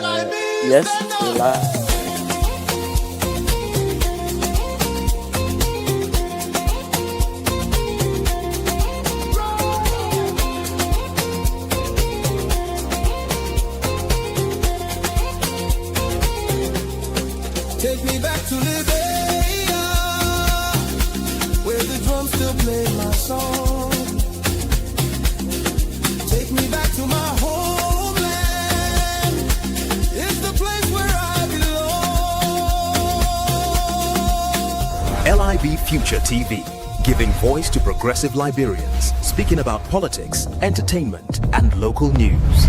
Yes, we're live. Take me back to Liberia, where the drums still play my song. Take me back to my homeland. It's the place where I belong. LIB Future TV, giving voice to progressive Liberians, speaking about politics, entertainment, and local news.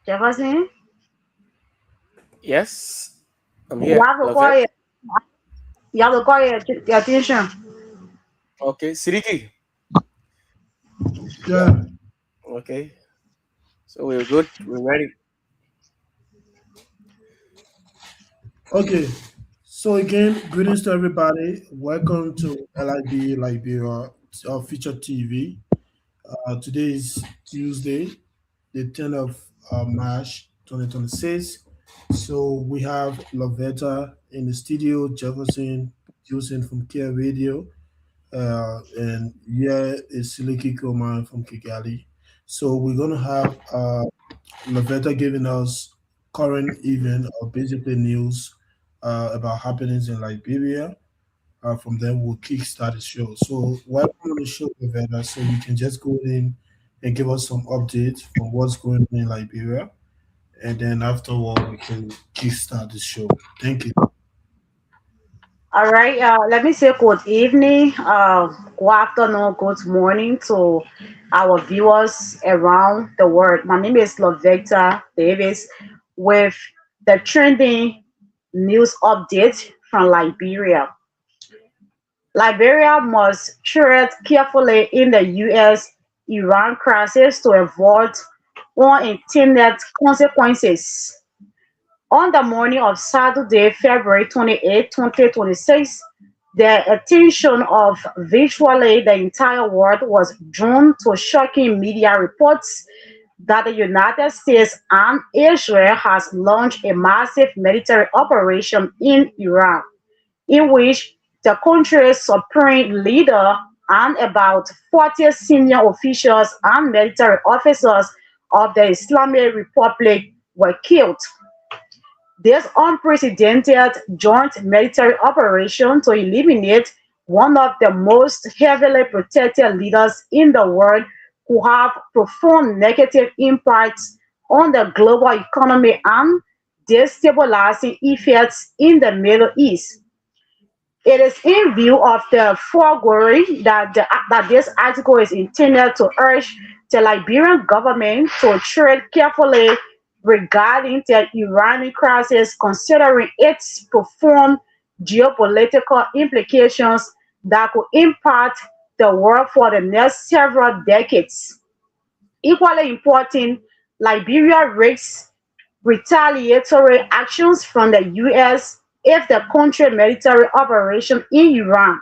Jefferson, Yes, I'm you here. have to call Lovett. it. You have to call your attention. Okay, Siriki. Yeah, Okay, so we're good. We're ready. okay. So again, greetings to everybody. Welcome to LIB Liberia Feature TV. Today is Tuesday, the 10th of March 2026. So we have Lavetta in the studio, Jefferson Houston from Care Radio, and here is Siliki Koman from Kigali. So we're gonna have Lavetta giving us current event or basically news about happenings in Liberia. From there, we'll kickstart the show. So, welcome on the show, Lavetta. So, you can just go in and give us some updates from what's going on in Liberia. And then afterward, we can kickstart the show. Thank you. All right. Let me say good evening, good afternoon, good morning to our viewers around the world. My name is Lovecta Davis with the trending news update from Liberia. Liberia must tread carefully in the US Iran crisis to avoid unintended consequences. On the morning of Saturday, February 28, 2026, the attention of virtually the entire world was drawn to shocking media reports that the United States and Israel has launched a massive military operation in Iran, in which the country's supreme leader and about 40 senior officials and military officers of the Islamic Republic were killed. This unprecedented joint military operation to eliminate one of the most heavily protected leaders in the world who have profound negative impacts on the global economy and destabilizing effects in the Middle East. It is in view of the foregoing that this article is intended to urge the Liberian government to tread carefully regarding the Iranian crisis, considering its profound geopolitical implications that could impact the world for the next several decades. Equally important, Liberia risks retaliatory actions from the US if the country military operation in Iran.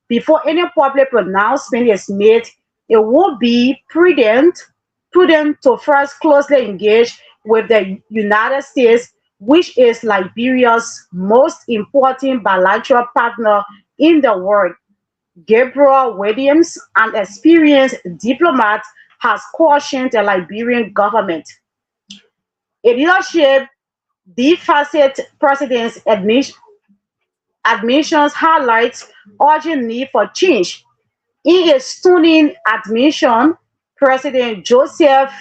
Before any public pronouncement is made, it would be prudent to first closely engage with the United States, which is Liberia's most important bilateral partner in the world. Gabriel Williams, an experienced diplomat, has cautioned the Liberian government. A leadership deficit president's admissions highlights urgent need for change. In a stunning admission, President Joseph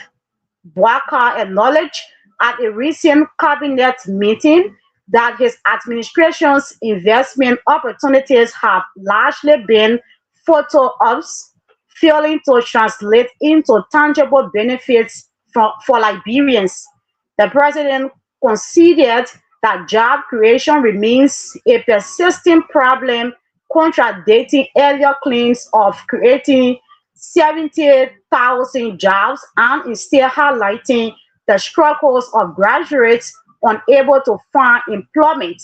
Boakai acknowledged at a recent cabinet meeting that his administration's investment opportunities have largely been photo ops, failing to translate into tangible benefits for Liberians. The president conceded that job creation remains a persistent problem, contradicting earlier claims of creating 70,000 jobs and is still highlighting the struggles of graduates unable to find employment.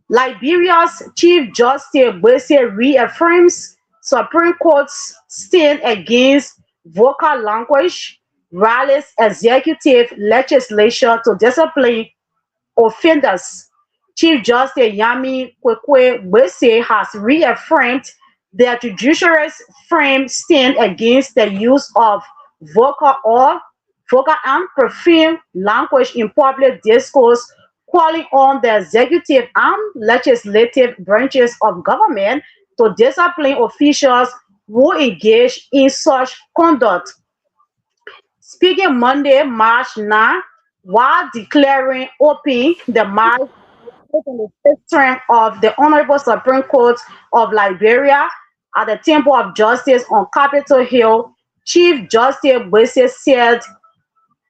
Liberia's Chief Justice Gbese reaffirms Supreme Court's stand against vocal language, rallies executive legislature to discipline offenders. Chief Justice Yami Kwekwe Gbese has reaffirmed the judiciary's firm stand against the use of vocal and profane language in public discourse, calling on the executive and legislative branches of government to discipline officials who engage in such conduct. Speaking Monday, March 9, while declaring open the March in the fifth term of the Honorable Supreme Court of Liberia at the Temple of Justice on Capitol Hill, Chief Justice Gbese said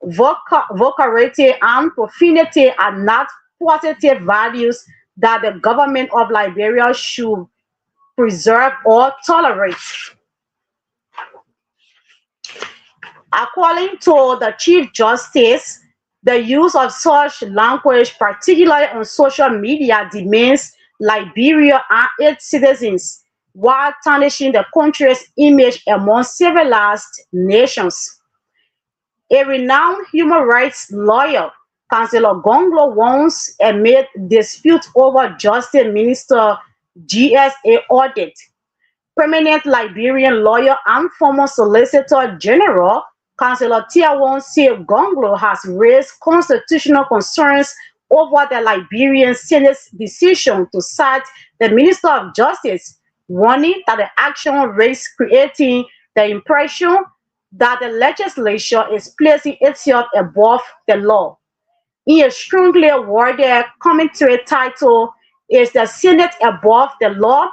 vulgarity and profanity are not positive values that the government of Liberia should preserve or tolerate. According to the Chief Justice, the use of such language, particularly on social media, demeans Liberia and its citizens while tarnishing the country's image among civilized nations. A renowned human rights lawyer, Councillor Gonglo, once amid dispute over Justice Minister GSA audit. Permanent Liberian lawyer and former Solicitor General Councillor Tiawon C. Gonglo has raised constitutional concerns over the Liberian Senate's decision to cite the Minister of Justice, warning that the action risks creating the impression that the legislature is placing itself above the law. In a strongly worded commentary titled, "Is the Senate Above the Law?"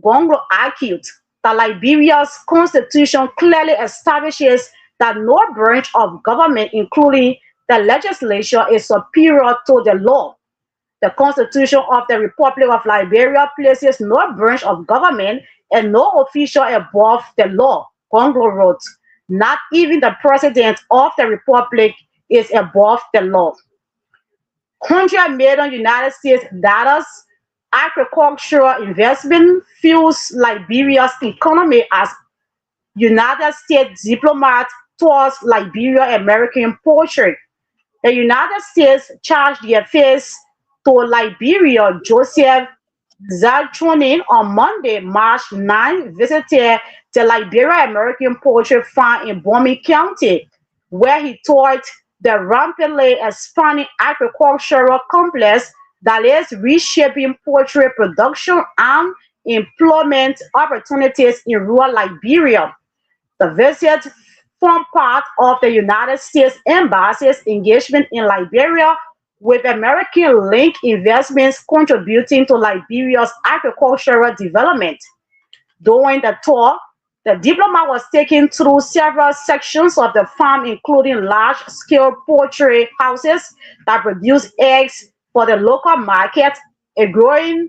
Gonglo argued that Liberia's constitution clearly establishes that no branch of government, including the legislature, is superior to the law. The Constitution of the Republic of Liberia places no branch of government and no official above the law, Gonglo wrote. Not even the President of the Republic is above the law. 100 million United States dollars agricultural investment fuels Liberia's economy as United States diplomat tours Liberia American portrait. The United States charged the affairs to Liberia Joseph Zaltronin on Monday, March 9, visited the Liberia American portrait farm in Bomi County, where he toured the rapidly expanding agricultural complex that is reshaping portrait production and employment opportunities in rural Liberia. The visit formed part of the United States Embassy's engagement in Liberia, with American Link Investments contributing to Liberia's agricultural development. During the tour, the diplomat was taken through several sections of the farm, including large-scale poultry houses that produce eggs for the local market, a growing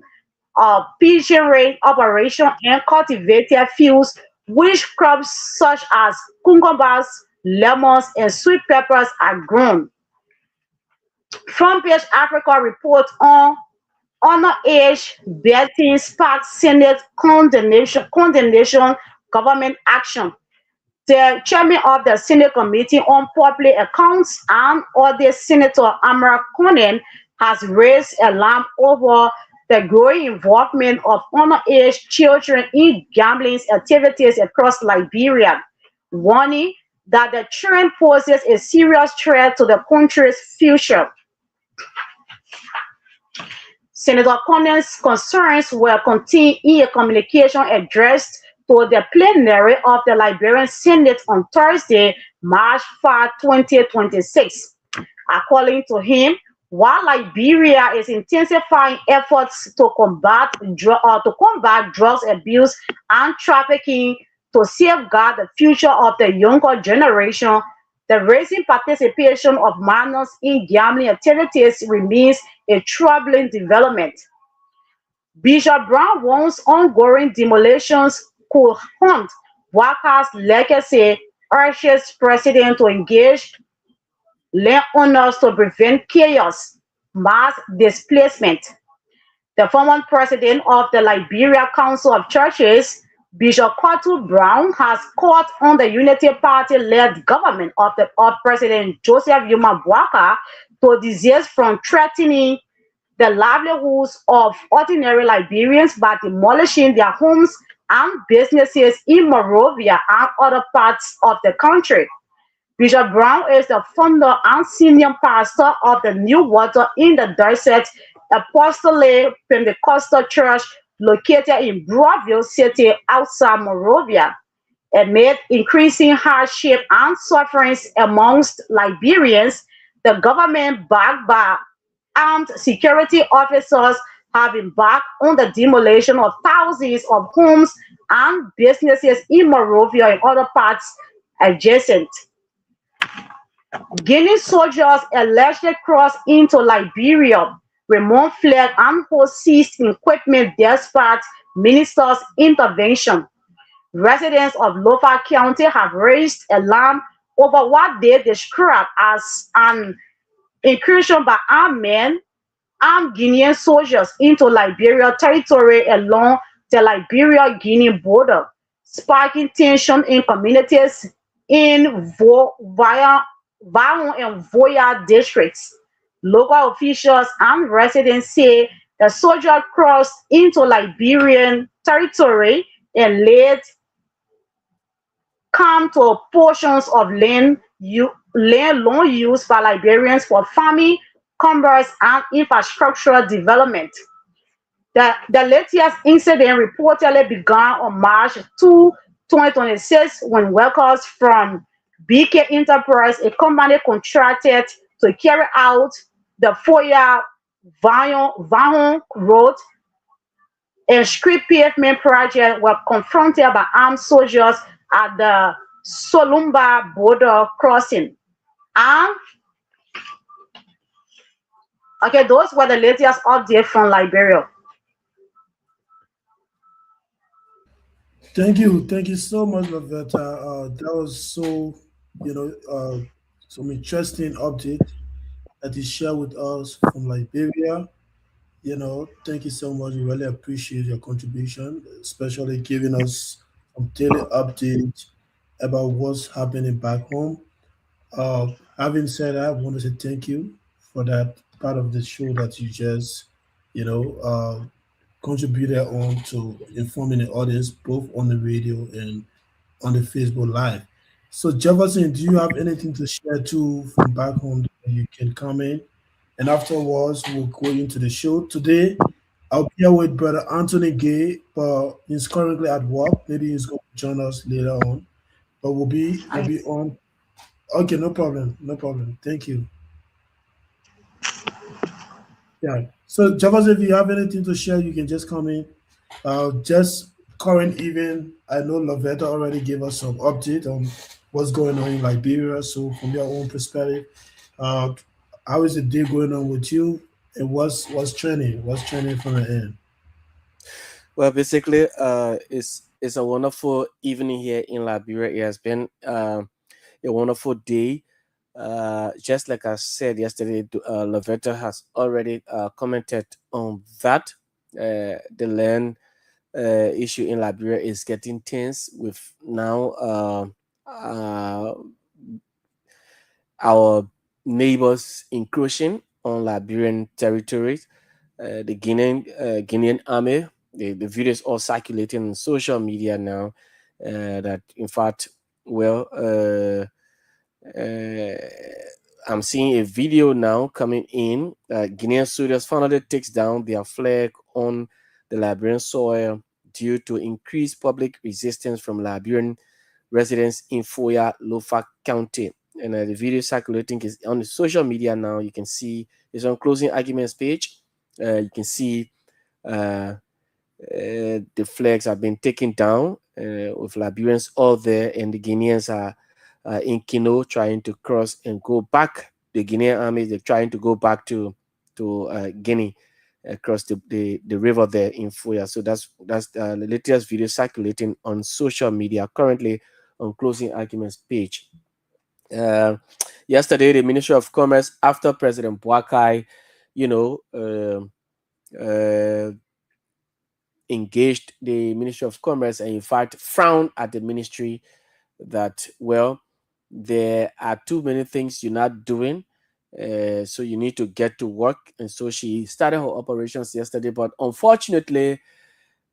pigeon-rearing operation, and cultivated fields which crops such as cucumbers, lemons, and sweet peppers are grown. Front Page Africa reports on underage betting sparked Senate condemnation government action. The chairman of the Senate Committee on Public Accounts and Audit, Senator Amara Conan, has raised alarm over the growing involvement of underage children in gambling activities across Liberia, warning that the trend poses a serious threat to the country's future. Senator Conan's concerns were contained in a communication addressed to the plenary of the Liberian Senate on Thursday, March 5, 2026. According to him, while Liberia is intensifying efforts to combat drugs abuse and trafficking to safeguard the future of the younger generation, the rising participation of minors in gambling activities remains a troubling development. Bishop Brown warns ongoing demolitions could haunt Bouakar's legacy urges president to engage landowners to prevent chaos, mass displacement. The former president of the Liberia Council of Churches, Bishop Kotu Brown, has called on the Unity Party-led government of President Joseph Yuma Boakai to desist from threatening the livelihoods of ordinary Liberians by demolishing their homes and businesses in Monrovia and other parts of the country. Bishop Brown is the founder and senior pastor of the New Water in the Desert Apostolic Pentecostal Church located in Broadville City outside Monrovia. Amid increasing hardship and sufferings amongst Liberians, the government, backed by armed security officers, have embarked on the demolition of thousands of homes and businesses in Monrovia and other parts adjacent. Guinea soldiers allegedly crossed into Liberia, removed flag and seized equipment despite ministers' intervention. Residents of Lofa County have raised alarm over what they describe as an incursion by armed Guinean soldiers into Liberia territory along the Liberia-Guinea border, sparking tension in communities in Vaon and Voya districts. Local officials and residents say the soldier crossed into Liberian territory and laid come to portions of land long used by Liberians for farming, commerce, and infrastructural development. The latest incident reportedly began on March 2, 2026, when workers from BK Enterprise, a company contracted to carry out the Foya Vaon Road and street pavement project, were confronted by armed soldiers at the Solumba border crossing. And okay, those were the latest updates from Liberia. Thank you so much, Lavetta. That was so, some interesting update that you shared with us from Liberia. Thank you so much. We really appreciate your contribution, especially giving us some daily updates about what's happening back home. Having said that, I want to say thank you for that part of the show that you just, you know, contributed on to informing the audience both on the radio and on the Facebook Live. So, Jefferson, do you have anything to share too from back home that you can comment? And afterwards, we'll go into the show. Today, I'll be here with Brother Anthony Gay, but he's currently at work. Maybe he's going to join us later on. But we'll be on. Okay, no problem. No problem. Thank you. Yeah. So, Jefferson, if you have anything to share, you can just come in. Just current event. I know Lavetta already gave us some update on what's going on in Liberia. So, from your own perspective, uh, how is the day going on with you? And what's trending? What's trending from the end? Well, basically, it's a wonderful evening here in Liberia. It has been a wonderful day. Just like I said yesterday, Lavetta has already commented on that. The land issue in Liberia is getting tense with now our neighbors encroaching on Liberian territories. The Guinean army, the videos all circulating on social media now. That in fact, well, I'm seeing a video now coming in. Guinean soldiers finally takes down their flag on the Liberian soil due to increased public resistance from Liberian residents in Foya, Lofa County. And the video circulating is on the social media now. You can see it's on closing arguments page. You can see the flags have been taken down with Liberians all there, and the Guineans are in Kino trying to cross and go back. The Guinean army, they're trying to go back to Guinea. across the river there in Foya. So that's the latest video circulating on social media currently on Closing Arguments page. Uh, Yesterday, the Ministry of Commerce, after President Boakai, you know, engaged the Ministry of Commerce and in fact frowned at the ministry that, well, there are too many things you're not doing. So you need to get to work. And so she started her operations yesterday. But unfortunately,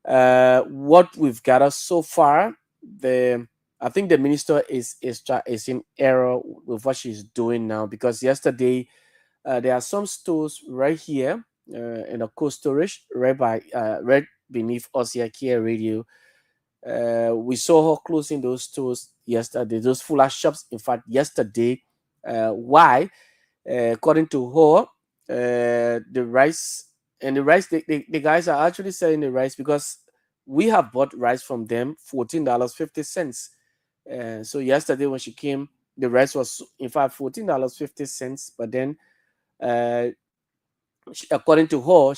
what we've gathered so far, I think the minister is in error with what she's doing now, because yesterday there are some stores right here in a cold storage right beneath us here, Kia Radio. We saw her closing those stores yesterday, those fuller shops. In fact, yesterday, why? According to her, the rice the guys are actually selling the rice because we have bought rice from them $14.50. So yesterday when she came, the rice was in fact $14.50. But then, according to her,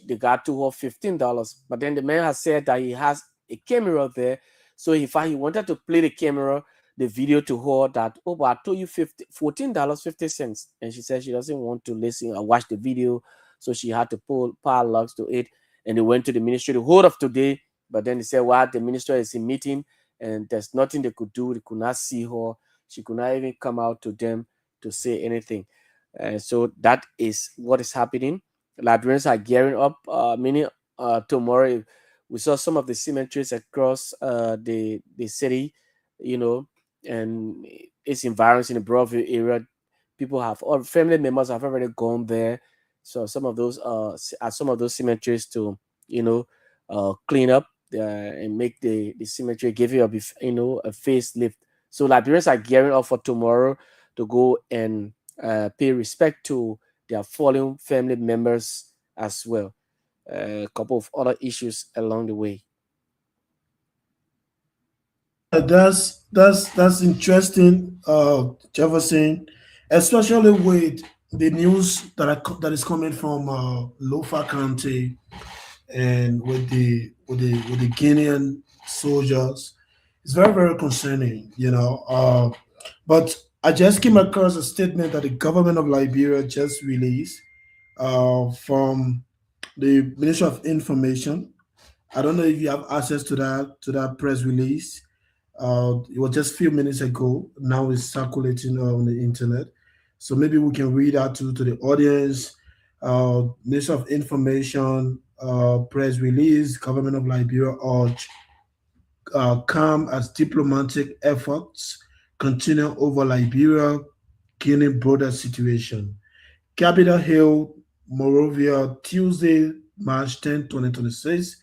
they got to her $15. But then the man has said that he has a camera there, so in fact he wanted to play the video to her that, oh, but I told you $14.50, and she said she doesn't want to listen or watch the video, so she had to pull power logs to it, and they went to the ministry the whole of today. But then they said, well, the minister is in meeting and there's nothing they could do. They could not see her. She could not even come out to them to say anything. So that is what is happening. Liberians are gearing up. Meaning tomorrow, we saw some of the cemeteries across the city, and its environs in the Broadview area. People all family members have already gone there. So some of those cemeteries to clean up and make the cemetery, give you a facelift. So Liberians are gearing up for tomorrow to go and pay respect to their fallen family members as well. A couple of other issues along the way. That's interesting, Jefferson, especially with the news that is coming from Lofa County, and with the Guinean soldiers. It's very, very concerning, But I just came across a statement that the government of Liberia just released from the Ministry of Information. I don't know if you have access to that press release. It was just a few minutes ago. Now it's circulating on the internet. So maybe we can read out to the audience. Ministry of Information press release: Government of Liberia urge calm as diplomatic efforts continue over Liberia Guinea border situation. Capitol Hill, Monrovia, Tuesday, March 10, 2026.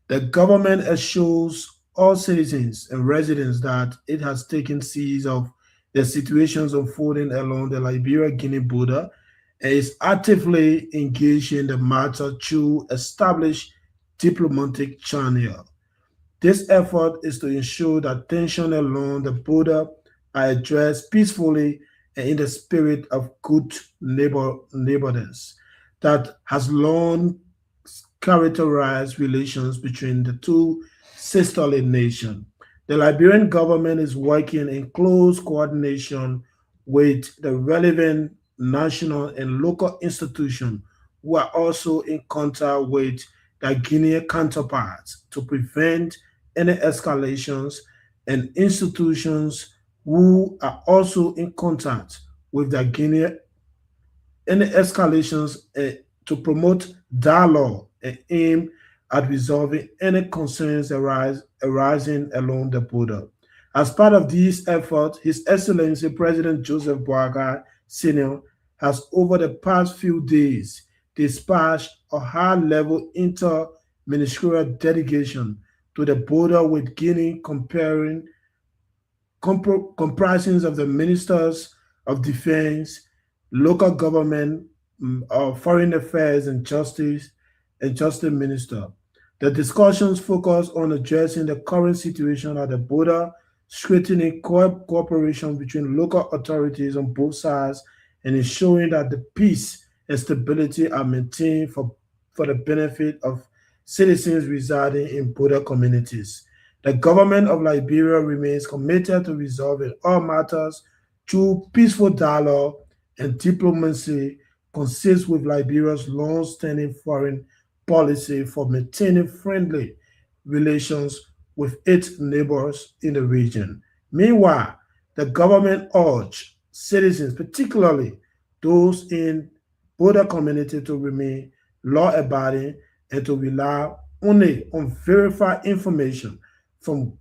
The government assures all citizens and residents that it has taken seize of the situations unfolding along the Liberia-Guinea border and is actively engaged in the matter through established diplomatic channel. This effort is to ensure that tensions along the border are addressed peacefully and in the spirit of good neighborliness that has long characterized relations between the two sisterly nations. The Liberian government is working in close coordination with the relevant national and local institutions who are also in contact with their Guinean counterparts to prevent any escalations, and institutions who are also in contact with their Guinea any escalations to promote dialogue and aim at resolving any concerns arising along the border. As part of these efforts, His Excellency President Joseph Boakai Sr. has over the past few days dispatched a high-level inter-ministerial delegation to the border with Guinea comprising of the ministers of defense, local government, foreign affairs, and justice minister. The discussions focus on addressing the current situation at the border, strengthening cooperation between local authorities on both sides, and ensuring that the peace and stability are maintained for for the benefit of citizens residing in border communities. The government of Liberia remains committed to resolving all matters through peaceful dialogue and diplomacy, consistent with Liberia's long-standing foreign policy for maintaining friendly relations with its neighbors in the region. Meanwhile, the government urged citizens, particularly those in border community, to remain law-abiding and to rely only on verified information from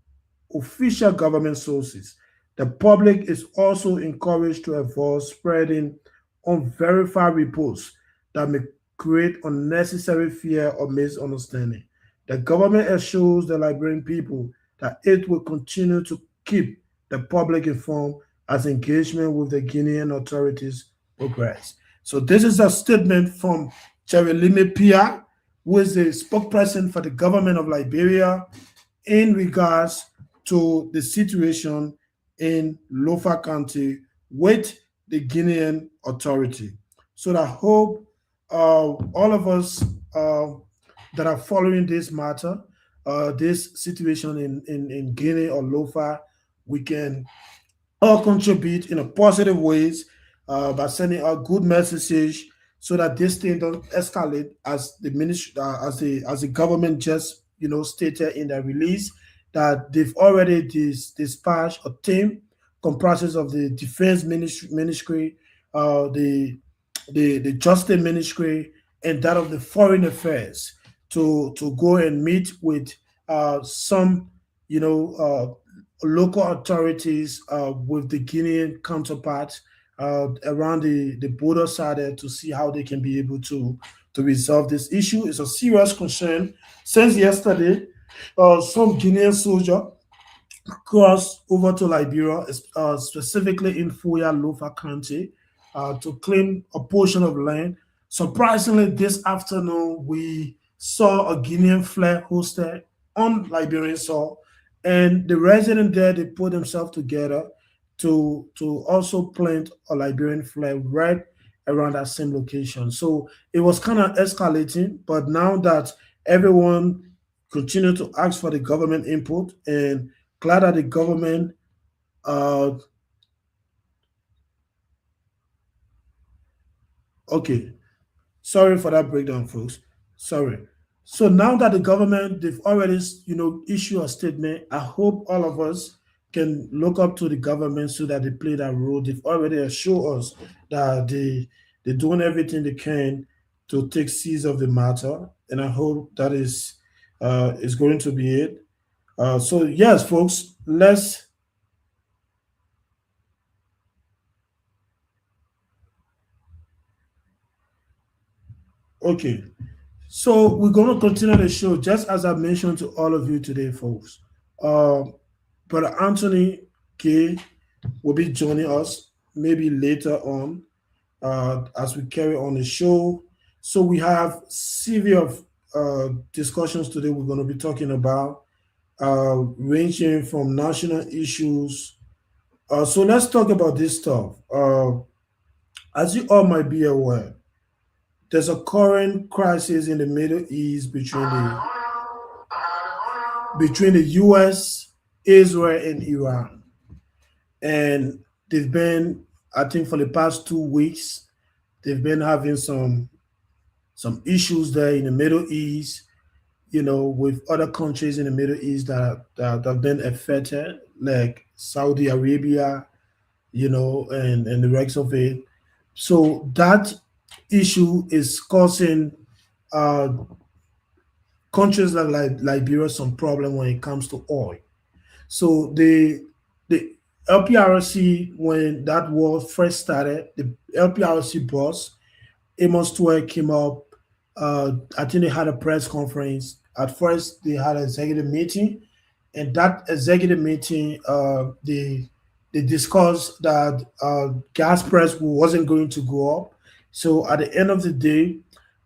official government sources. The public is also encouraged to avoid spreading unverified reports that may create unnecessary fear or misunderstanding. The government assures the Liberian people that it will continue to keep the public informed as engagement with the Guinean authorities progress. So this is a statement from Jeremy Pia, who is the spokesperson for the government of Liberia in regards to the situation in Lofa County with the Guinean authority. So I hope all of us that are following this matter, this situation in Guinea or Lofa, we can all contribute in a positive ways by sending a good message so that this thing don't escalate as the ministry as the government just stated in the release that they've already dispatched a team comprises of the defense ministry, the justice ministry, and that of the foreign affairs to go and meet with some local authorities with the Guinean counterparts around the border side there to see how they can be able to resolve this issue. It's a serious concern. Since yesterday, some Guinean soldier crossed over to Liberia, specifically in Foya Lofa County, to claim a portion of land. Surprisingly, this afternoon, we saw a Guinean flag hosted on Liberian soil, and the residents there, they put themselves together to also plant a Liberian flag right around that same location. So it was kind of escalating, but now that everyone continued to ask for the government input, and glad that the government okay, sorry for that breakdown, folks. Sorry. So now that the government, they've already, issued a statement, I hope all of us can look up to the government so that they play that role. They've already assured us that they're doing everything they can to take seize of the matter, and I hope that is going to be it. So yes, folks, let's okay. So we're going to continue the show just as I mentioned to all of you today, folks. Uh, Brother Anthony K will be joining us maybe later on as we carry on the show. So we have severe of discussions today. We're going to be talking about ranging from national issues. So let's talk about this stuff. As you all might be aware, there's a current crisis in the Middle East between the U.S., Israel, and Iran, and they've been, I think, for the past 2 weeks, they've been having some issues there in the Middle East, with other countries in the Middle East that have been affected, like Saudi Arabia, and the rest of it. So that issue is causing uh, countries like Liberia some problem when it comes to oil. So the LPRC, when that war first started, the LPRC boss Amos Tuer came up. I think they had a press conference. At first, they had an executive meeting, and that executive meeting, they discussed that gas price wasn't going to go up. So at the end of the day,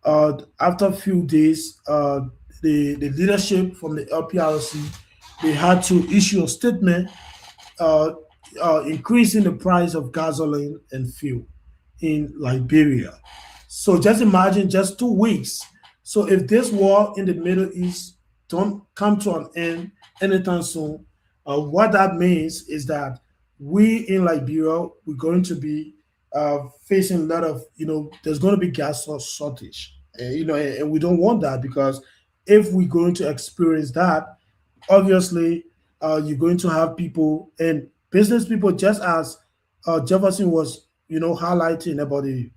after a few days, the leadership from the LPRC, they had to issue a statement uh, increasing the price of gasoline and fuel in Liberia. So just imagine just 2 weeks. So if this war in the Middle East don't come to an end anytime soon, what that means is that we in Liberia we're going to be facing a lot of, there's going to be gas shortage, and we don't want that, because if we're going to experience that, obviously you're going to have people and business people, just as Jefferson was, highlighting about the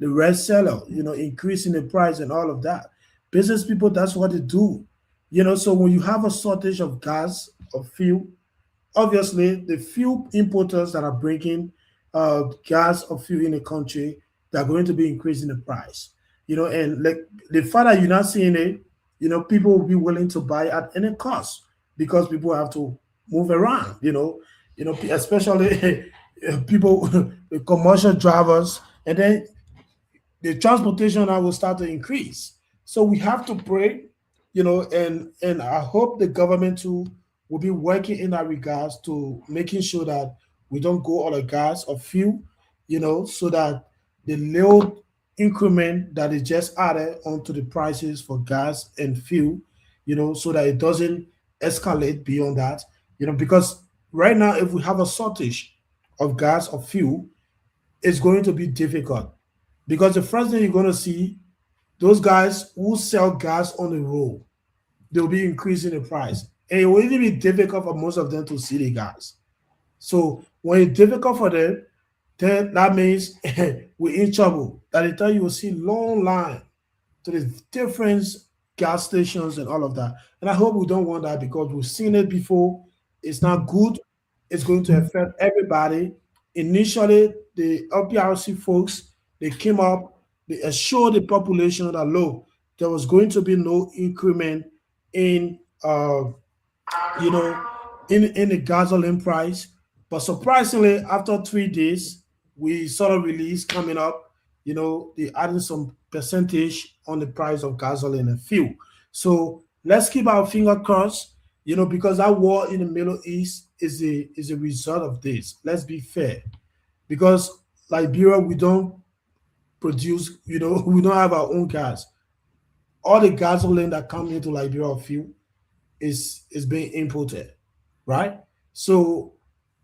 rest seller, increasing the price and all of that. Business people, that's what they do. So when you have a shortage of gas, of fuel, obviously the few importers that are bringing gas or fuel in the country, they're going to be increasing the price. And like the fact that you're not seeing it, people will be willing to buy at any cost, because people have to move around. Especially people, the commercial drivers, and then the transportation now will start to increase. So we have to pray, and I hope the government too will be working in that regards to making sure that we don't go on a gas or fuel, so that the little increment that is just added onto the prices for gas and fuel, so that it doesn't escalate beyond that, because right now if we have a shortage of gas or fuel, it's going to be difficult, because the first thing you're going to see, those guys who sell gas on the road, they'll be increasing the price. And it will even be difficult for most of them to see the gas. So when it's difficult for them, then that means we're in trouble. By the time you will see long line to the different gas stations and all of that. And I hope we don't want that, because we've seen it before. It's not good. It's going to affect everybody. Initially, the LPRC folks, they came up, they assured the population that, look, there was going to be no increment in you know in the gasoline price. But surprisingly, after 3 days, we saw a release coming up. They adding some percentage on the price of gasoline and fuel. So let's keep our finger crossed, because that war in the Middle East is a result of this. Let's be fair, because Liberia, we don't produce, we don't have our own gas. All the gasoline that comes into Liberia or fuel is being imported, right? So,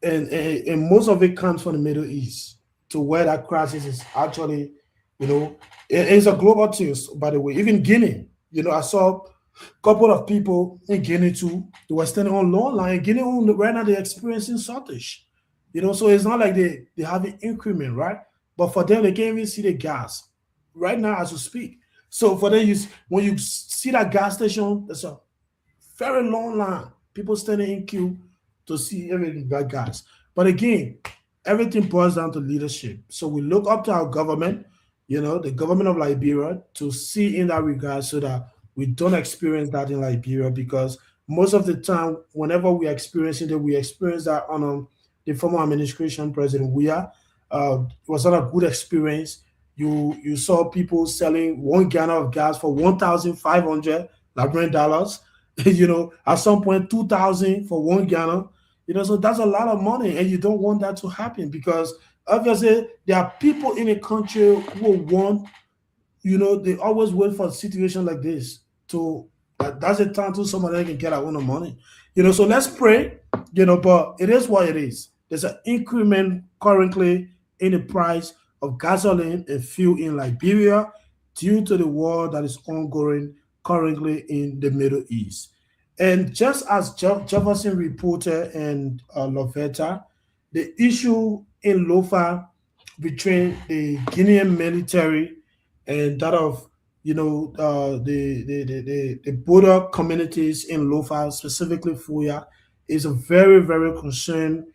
and most of it comes from the Middle East, to where that crisis is actually, it's a global thing. By the way, even Guinea, I saw a couple of people in Guinea too. They were standing on long line. Guinea right now they're experiencing shortage. So it's not like they have an increment, right? But for them, they can't even see the gas right now as we speak. So for them, when you see that gas station, there's a very long line. People standing in queue to see everything that gas. But again, everything boils down to leadership. So we look up to our government, the government of Liberia, to see in that regard, so that we don't experience that in Liberia, because most of the time, whenever we are experiencing it, we experience that on the former administration, President Weah. It was not a good experience. You saw people selling 1 gallon of gas for 1,500 Liberian dollars. At some point 2,000 for 1 gallon. So that's a lot of money, and you don't want that to happen, because obviously there are people in a country who want, they always wait for a situation like this to that's the time to somebody can get a lot of money. So let's pray, but it is what it is. There's an increment currently in the price of gasoline and fuel in Liberia, due to the war that is ongoing currently in the Middle East. And just as Jefferson reported and Lovetta, the issue in Lofa between the Guinean military and that of the border communities in Lofa, specifically Fuya, is a very, very concerned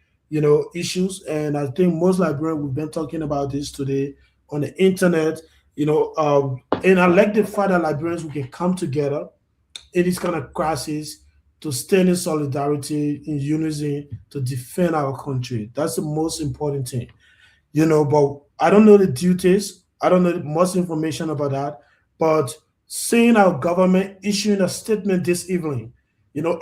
issues. And I think most Liberians, we've been talking about this today on the internet. And I like the fact that Liberians, we can come together in this kind of crisis to stand in solidarity, in unison, to defend our country. That's the most important thing. But I don't know the duties. I don't know much information about that. But seeing our government issuing a statement this evening,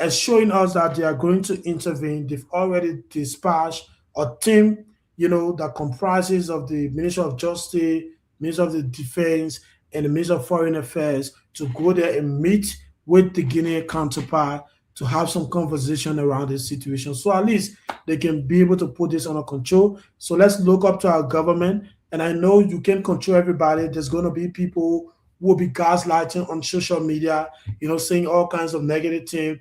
assuring us that they are going to intervene. They've already dispatched a team, that comprises of the Ministry of Justice, Ministry of the Defense, and the Minister of Foreign Affairs to go there and meet with the Guinean counterpart to have some conversation around this situation. So at least they can be able to put this under control. So let's look up to our government. And I know you can control everybody. There's going to be people who will be gaslighting on social media, saying all kinds of negative things,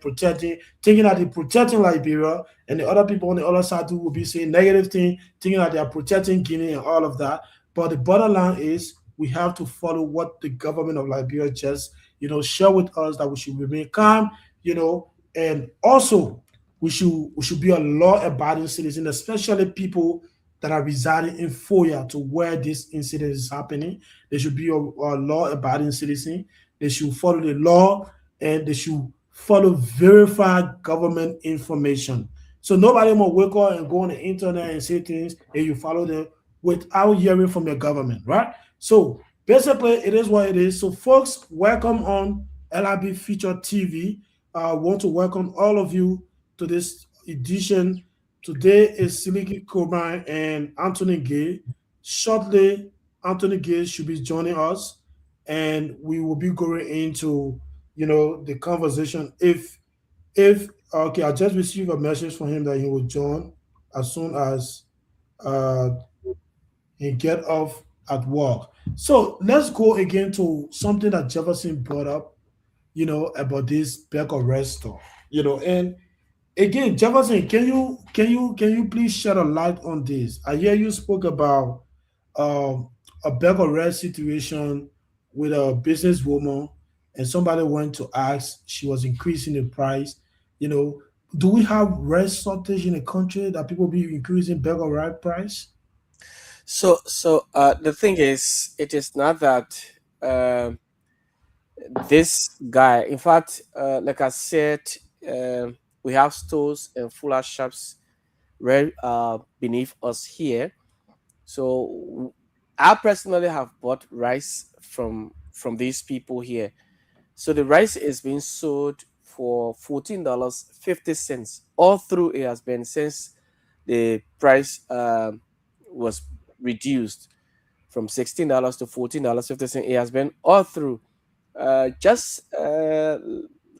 thinking that they're protecting Liberia, and the other people on the other side too will be saying negative things, thinking that they are protecting Guinea and all of that. But the bottom line is we have to follow what the government of Liberia just, share with us, that we should remain calm, and also we should be a law-abiding citizen, especially people that are residing in Foya to where this incident is happening. They should be a law-abiding citizen. They should follow the law, and they should follow verified government information. So nobody will wake up and go on the internet and say things and you follow them without hearing from your government, right? So basically, it is what it is. So, folks, welcome on LIB Feature TV. I want to welcome all of you to this edition. Today is Siliki Cobain and Anthony Gay. Shortly, Anthony Gay should be joining us, and we will be going into the conversation. If okay, I just received a message from him that he will join as soon as uh, he get off at work. So let's go again to something that Jefferson brought up, about this bag of rest stuff. And again, Jefferson, can you please shed a light on this? I hear you spoke about a bag of rest situation with a businesswoman, and somebody went to ask, she was increasing the price. You know, do we have rest shortage in the country that people be increasing bag of rice price? So the thing is, it is not that uh, this guy. In fact, like I said, uh, we have stores and fuller shops right beneath us here. So I personally have bought rice from these people here. So the rice is being sold for $14.50 all through. It has been since the price was reduced from $16 to $14.50. It has been all through. Just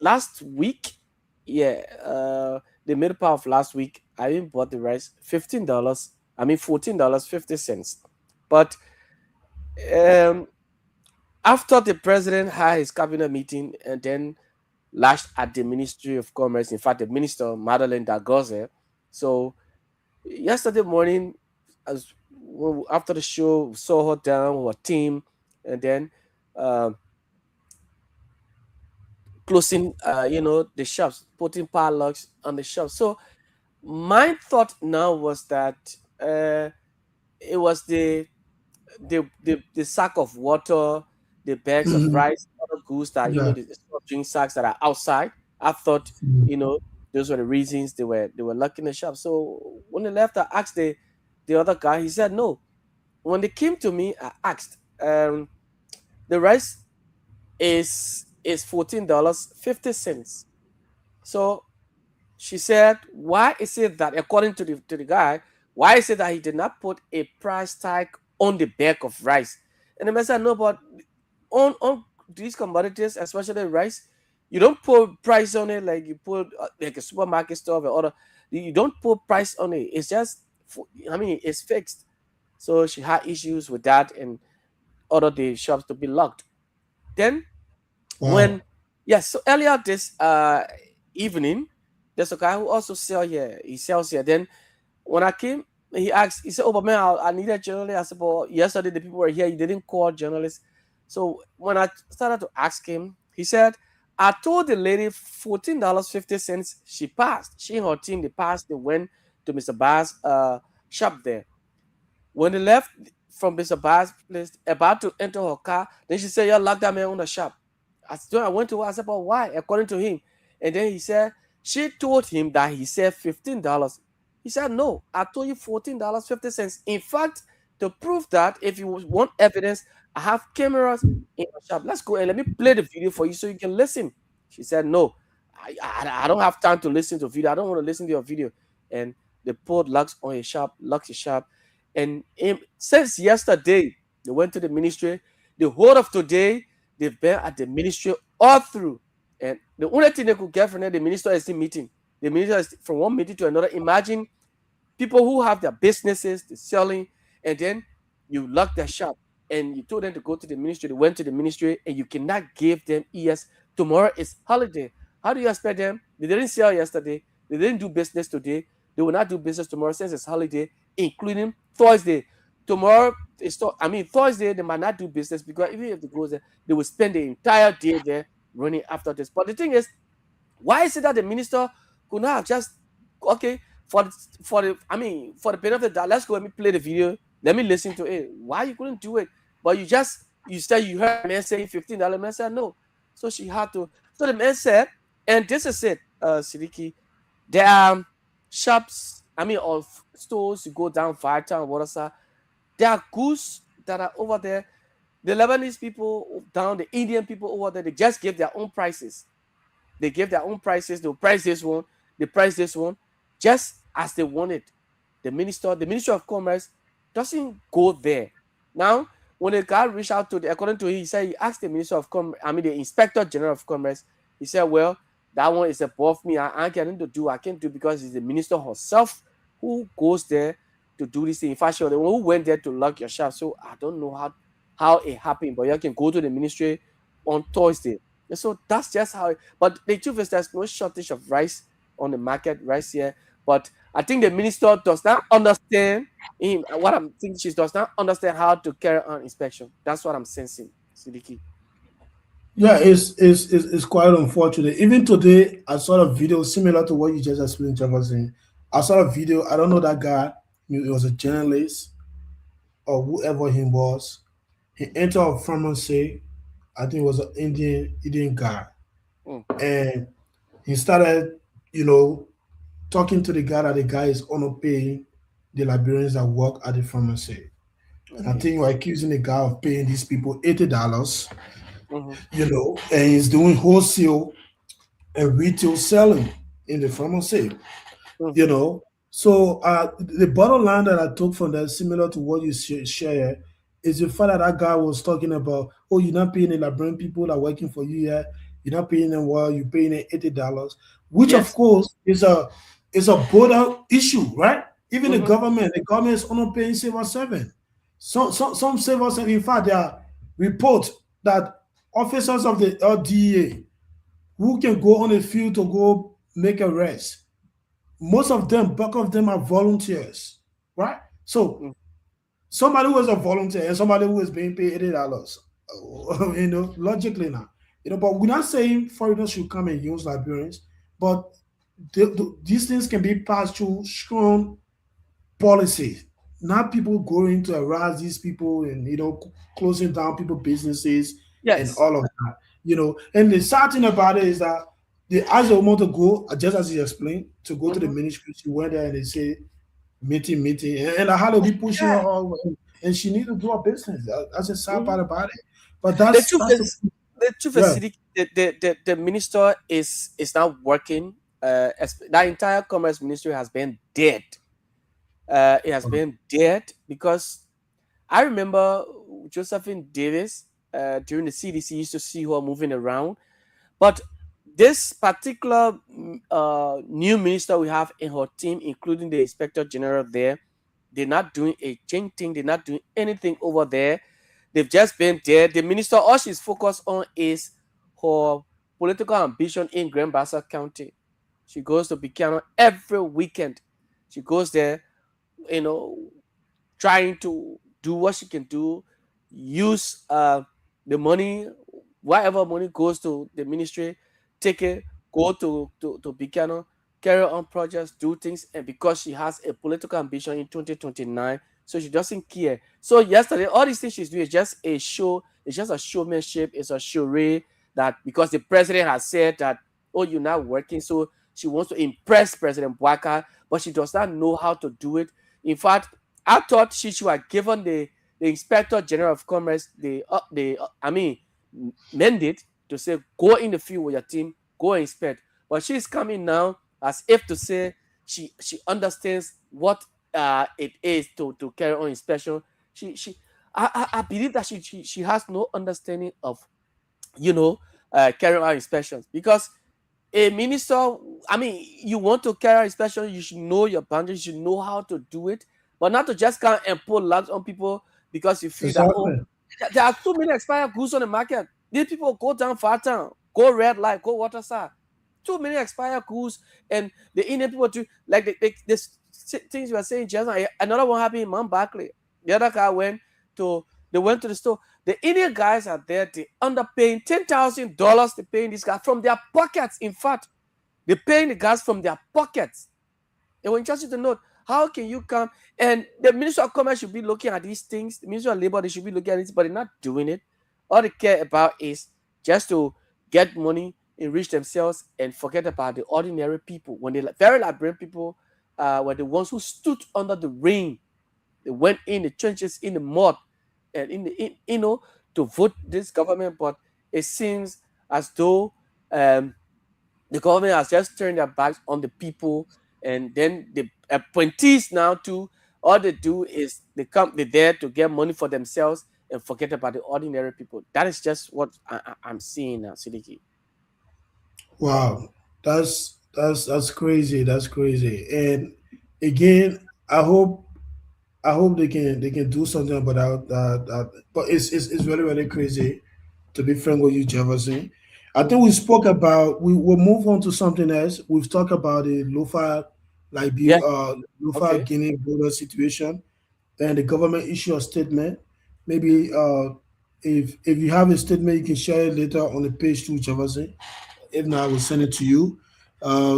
last week, yeah, the middle part of last week, I even bought the rice $15. I mean $14.50. But um, after the president had his cabinet meeting and then lashed at the Ministry of Commerce, in fact, the minister Madeleine Dagoze. So yesterday morning, as after the show, we saw her down with her team, and then uh, closing, the shops, putting padlocks on the shops. So my thought now was that uh, it was the sack of water, the bags of Mhm. rice, other goods that Yeah. the soft drink sacks that are outside. I thought, you Mhm. know, those were the reasons they were locking the shop. So when they left, I asked the other guy. He said no. When they came to me, I asked, the rice is $14.50. So she said, why is it that, according to the guy, why is it that he did not put a price tag on the bag of rice? And the man said, no, but on these commodities, especially rice, you don't put price on it like you put like a supermarket store or other. You don't put price on it. It's just, I mean, it's fixed. So she had issues with that and ordered the shops to be locked. Then when, Wow. yes, so earlier this evening, there's a guy who also sell here. He sells here. Then when I came, he asked, he said, oh, but man, I need a journalist. I said, well, yesterday the people were here. You didn't call journalists. So when I started to ask him, he said, I told the lady $14.50 she passed. She and her team, they passed, they went to Mr. Barr's shop there. When they left from Mr. Barr's place, about to enter her car, then she said, you locked that man on the shop. I went to her, I said, but why? According to him. And then he said, she told him that he said $15. He said, no, I told you $14.50. In fact, to prove that, if you want evidence, I have cameras in my shop. Let's go and let me play the video for you so you can listen. She said, no, I don't have time to listen to video. I don't want to listen to your video. And they pulled locks on his shop, locks his shop. And since yesterday, they went to the ministry. The whole of today, they've been at the ministry all through. And the only thing they could get from there, the minister is still meeting. The minister is from one meeting to another. Imagine people who have their businesses, they're selling, and then you lock their shop and you told them to go to the ministry. They went to the ministry and you cannot give them ES. Tomorrow is holiday. How do you expect them? They didn't sell yesterday. They didn't do business today. They will not do business tomorrow since it's holiday, including Thursday. Tomorrow is Thursday, they might not do business because even if they go there, they will spend the entire day there running after this. But the thing is, why is it that the minister could not have just okay for the benefit that let's go let me play the video, let me listen to it. Why you couldn't do it? But you said you heard the man saying $15. Man said no. So she had to. So the man said, and this is it, Sidiki. There are shops, or stores you go down Vita and Watersa. There are goods that are over there. The Lebanese people down, the Indian people over there, they just give their own prices. They give their own prices. They'll price this one. They price this one, just as they want it. The Ministry of Commerce doesn't go there. Now, when the guy reached out to according to him, he said he asked the Minister of Commerce, the Inspector General of Commerce. He said, "Well, that one is above me. I can't do. I can't do because it's the minister herself who goes there to do this thing. In fact, she was the one who went there to lock your shop. So I don't know how it happened, but you can go to the ministry on Thursday. And so that's just how it, but the truth is there's no shortage of rice on the market, rice here. But I think the minister does not understand what I'm thinking. She does not understand how to carry on inspection. That's what I'm sensing, Sidiki. Yeah, it's quite unfortunate. Even today, I saw a video similar to what you just explained, Jefferson. I saw a video. I don't know that guy. He was a journalist or whoever he was. He entered a pharmacy. I think it was an Indian guy, Mm, and he started, you know, talking to the guy that the guy is underpaying the Liberians that work at the pharmacy. And I okay. think you're accusing the guy of paying these people $80, Mm-hmm. and he's doing wholesale and retail selling in the pharmacy, you Mm-hmm. know. So the bottom line that I took from that, similar to what you share, is the fact that that guy was talking about, oh, you're not paying the Liberian people that are working for you yet. You're not paying them well. You're paying them $80, which of Yes. course is a border issue, right? Even Mm-hmm. the government is only paying civil servant. Some civil servant, in fact, there are reports that officers of the LDA who can go on the field to go make arrests, most of them, bulk of them are volunteers, right? So Mm-hmm. somebody who is a volunteer and somebody who is being paid $80, logically now, but we're not saying foreigners should come and use Liberians, but these things can be passed through strong policy, not people going to harass these people and closing down people businesses and Yes. all of that. And the sad thing about it is that they asked the woman to go, just as you explained, to go to the Mm-hmm. ministry. She went there and they say meeting, and I had to be pushing her Yeah. all the way, and she needed to do her business. That's the sad Mm-hmm. part about it. But The that's truth that's the is, the truth is, yeah. Sidiki, the minister is now working. That entire commerce ministry has been dead. It has been dead because I remember Josephine Davis during the CDC used to see her moving around. But this particular new minister we have in her team, including the inspector general there, they're not doing a thing. They're not doing anything over there. They've just been there. The minister, all she's focused on is her political ambition in Grand Bassa County. She goes to Buchanan every weekend. She goes there, you know, trying to do what she can do, use the money, whatever money goes to the ministry, take it, go to Buchanan, carry on projects, do things, and because she has a political ambition in 2029, so she doesn't care. So yesterday, all these things she's doing is just a show, it's just a showmanship, it's a charade that because the president has said that, oh, you're not working, so she wants to impress President Bwaka, but she does not know how to do it. In fact, I thought she should have given the inspector general of commerce mandate to say go in the field with your team, go and inspect. But she's coming now as if to say she understands what it is to carry on inspection. She I believe that she has no understanding of, you know, carrying out inspections, because a minister, I mean, you want to carry out inspection, you should know your boundaries, you should know how to do it, but not to just come and put lags on people because you feel that, oh, Exactly. there are too many expired goods on the market. These people go down far town, go red light, go water side. Too many expired goods, and the Indian people too. Like this things you were saying just now. Another one happened in Mount Barkley. The other guy to they went to the store. The Indian guys are there. They underpaying $10,000. They're paying this guy from their pockets. In fact, they're paying the guys from their pockets. And when interested to note, how can you come, and the Minister of Commerce should be looking at these things, the Minister of Labor, they should be looking at it, but they're not doing it. All they care about is just to get money, enrich themselves, and forget about the ordinary people. When the very librarian people were the ones who stood under the rain, they went in the trenches, in the mud, and to vote this government. But it seems as though the government has just turned their backs on the people, and then the appointees now too, all they do is they're there to get money for themselves and forget about the ordinary people. That is just what I'm seeing now, Sidiki. Wow, that's crazy. That's crazy. And again, I hope they can do something about that. But it's really really crazy. To be frank with you, Jefferson, I think we spoke about. We will move on to something else. We've talked about the Yeah. Lofa Okay. Guinea border situation, and the government issue a statement. Maybe if you have a statement, you can share it later on the page too, Jefferson. If not, I will send it to you.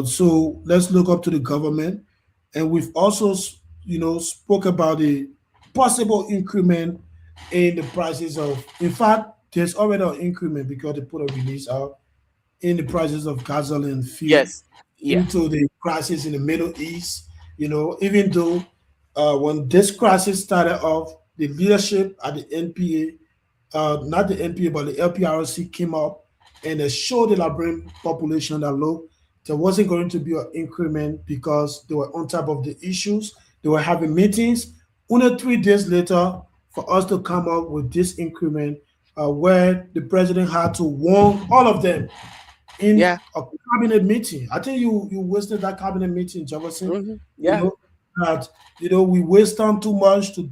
So let's look up to the government, and we've also, spoke about the possible increment in the prices of. In fact, there's already an increment because they put a release out in the prices of gasoline and fuel Yes. Yeah. into the crisis in the Middle East. Even though when this crisis started off, the leadership at the NPA, not the NPA, but the LPRC came up and they showed the Liberian population that look, there wasn't going to be an increment because they were on top of the issues. They were having meetings. Only 3 days later, for us to come up with this increment, where the president had to warn all of them in Yeah. a cabinet meeting. I think you wasted that cabinet meeting, Jefferson. You Yeah. know that we waste time too much to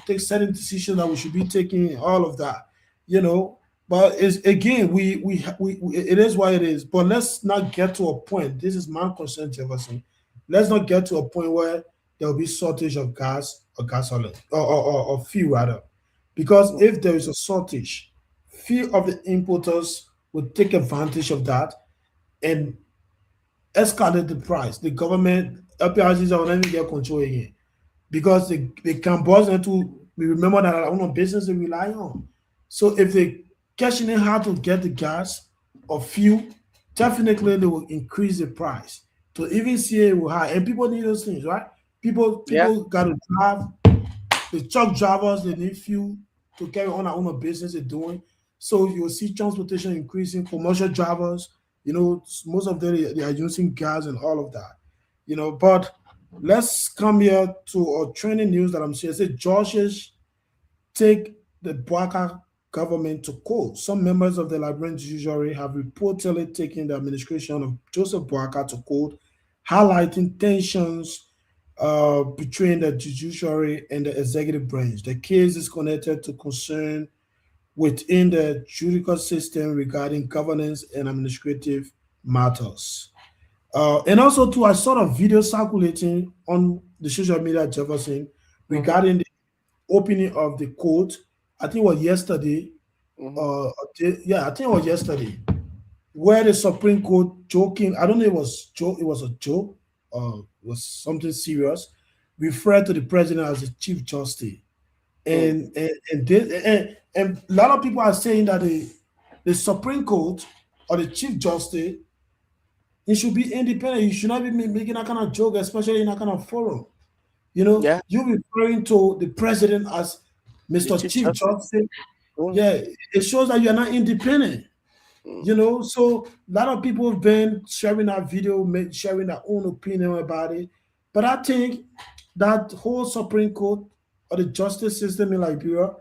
take certain decisions that we should be taking, all of that. You know, but it's again we it is what it is. But let's not get to a point. This is my concern, Jefferson. Let's not get to a point where there will be shortage of gas or gasoline or fuel rather, because if there is a shortage, few of the importers will take advantage of that and escalate the price. The government LPRCs will never get control again because they can boss into we remember that our own business they rely on. So if they catching it hard to get the gas or fuel, definitely they will increase the price. To even see it will high. And people need those things, right? People Yeah. people gotta drive, the truck drivers they need fuel to carry on our own business they're doing. So you'll see transportation increasing, commercial drivers, most of them they are using gas and all of that. But let's come here to a trending news that I'm seeing. It says Georges take the Boakai government to court. Some members of the Liberian judiciary have reportedly taken the administration of Joseph Boakai to court, highlighting tensions between the judiciary and the executive branch. The case is connected to concern within the judicial system regarding governance and administrative matters. And also, too, I saw a video circulating on the social media, Jefferson, Mm-hmm. regarding the opening of the court. I think it was yesterday. Mm-hmm. Yeah, I think it was yesterday, where the Supreme Court joking. I don't know. It was joke. It was a joke. It was something serious. Referred to the president as the chief justice, Mm. and a lot of people are saying that the Supreme Court or the chief justice it should be independent. You should not be making that kind of joke, especially in that kind of forum. Yeah. You referring to the president as The Mr. chief Chief justice. Justice. Mm. Yeah, it shows that you're not independent. Mm. So a lot of people have been sharing that video, sharing their own opinion about it. But I think that whole Supreme Court or the justice system in Liberia,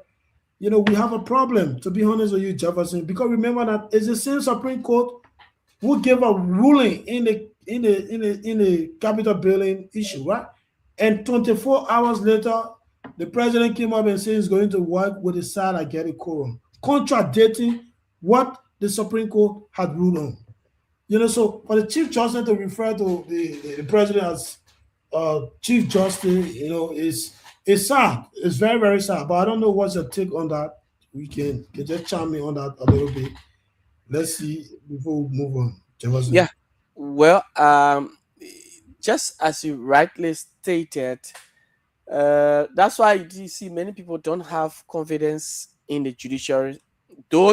we have a problem, to be honest with you, Jefferson, because remember that it's the same Supreme Court who gave a ruling in the Capitol building issue, right? And 24 hours later, the president came up and said he's going to work with the side at Gary Quorum, contradicting what the Supreme Court had ruled on. So for the Chief Justice to refer to the president as Chief Justice, is sad. It's very, very sad. But I don't know what's your take on that. We can just chime in on that a little bit. Let's see before we move on. Yeah. Jefferson. Well, just as you rightly stated, that's why you see many people don't have confidence in the judiciary, though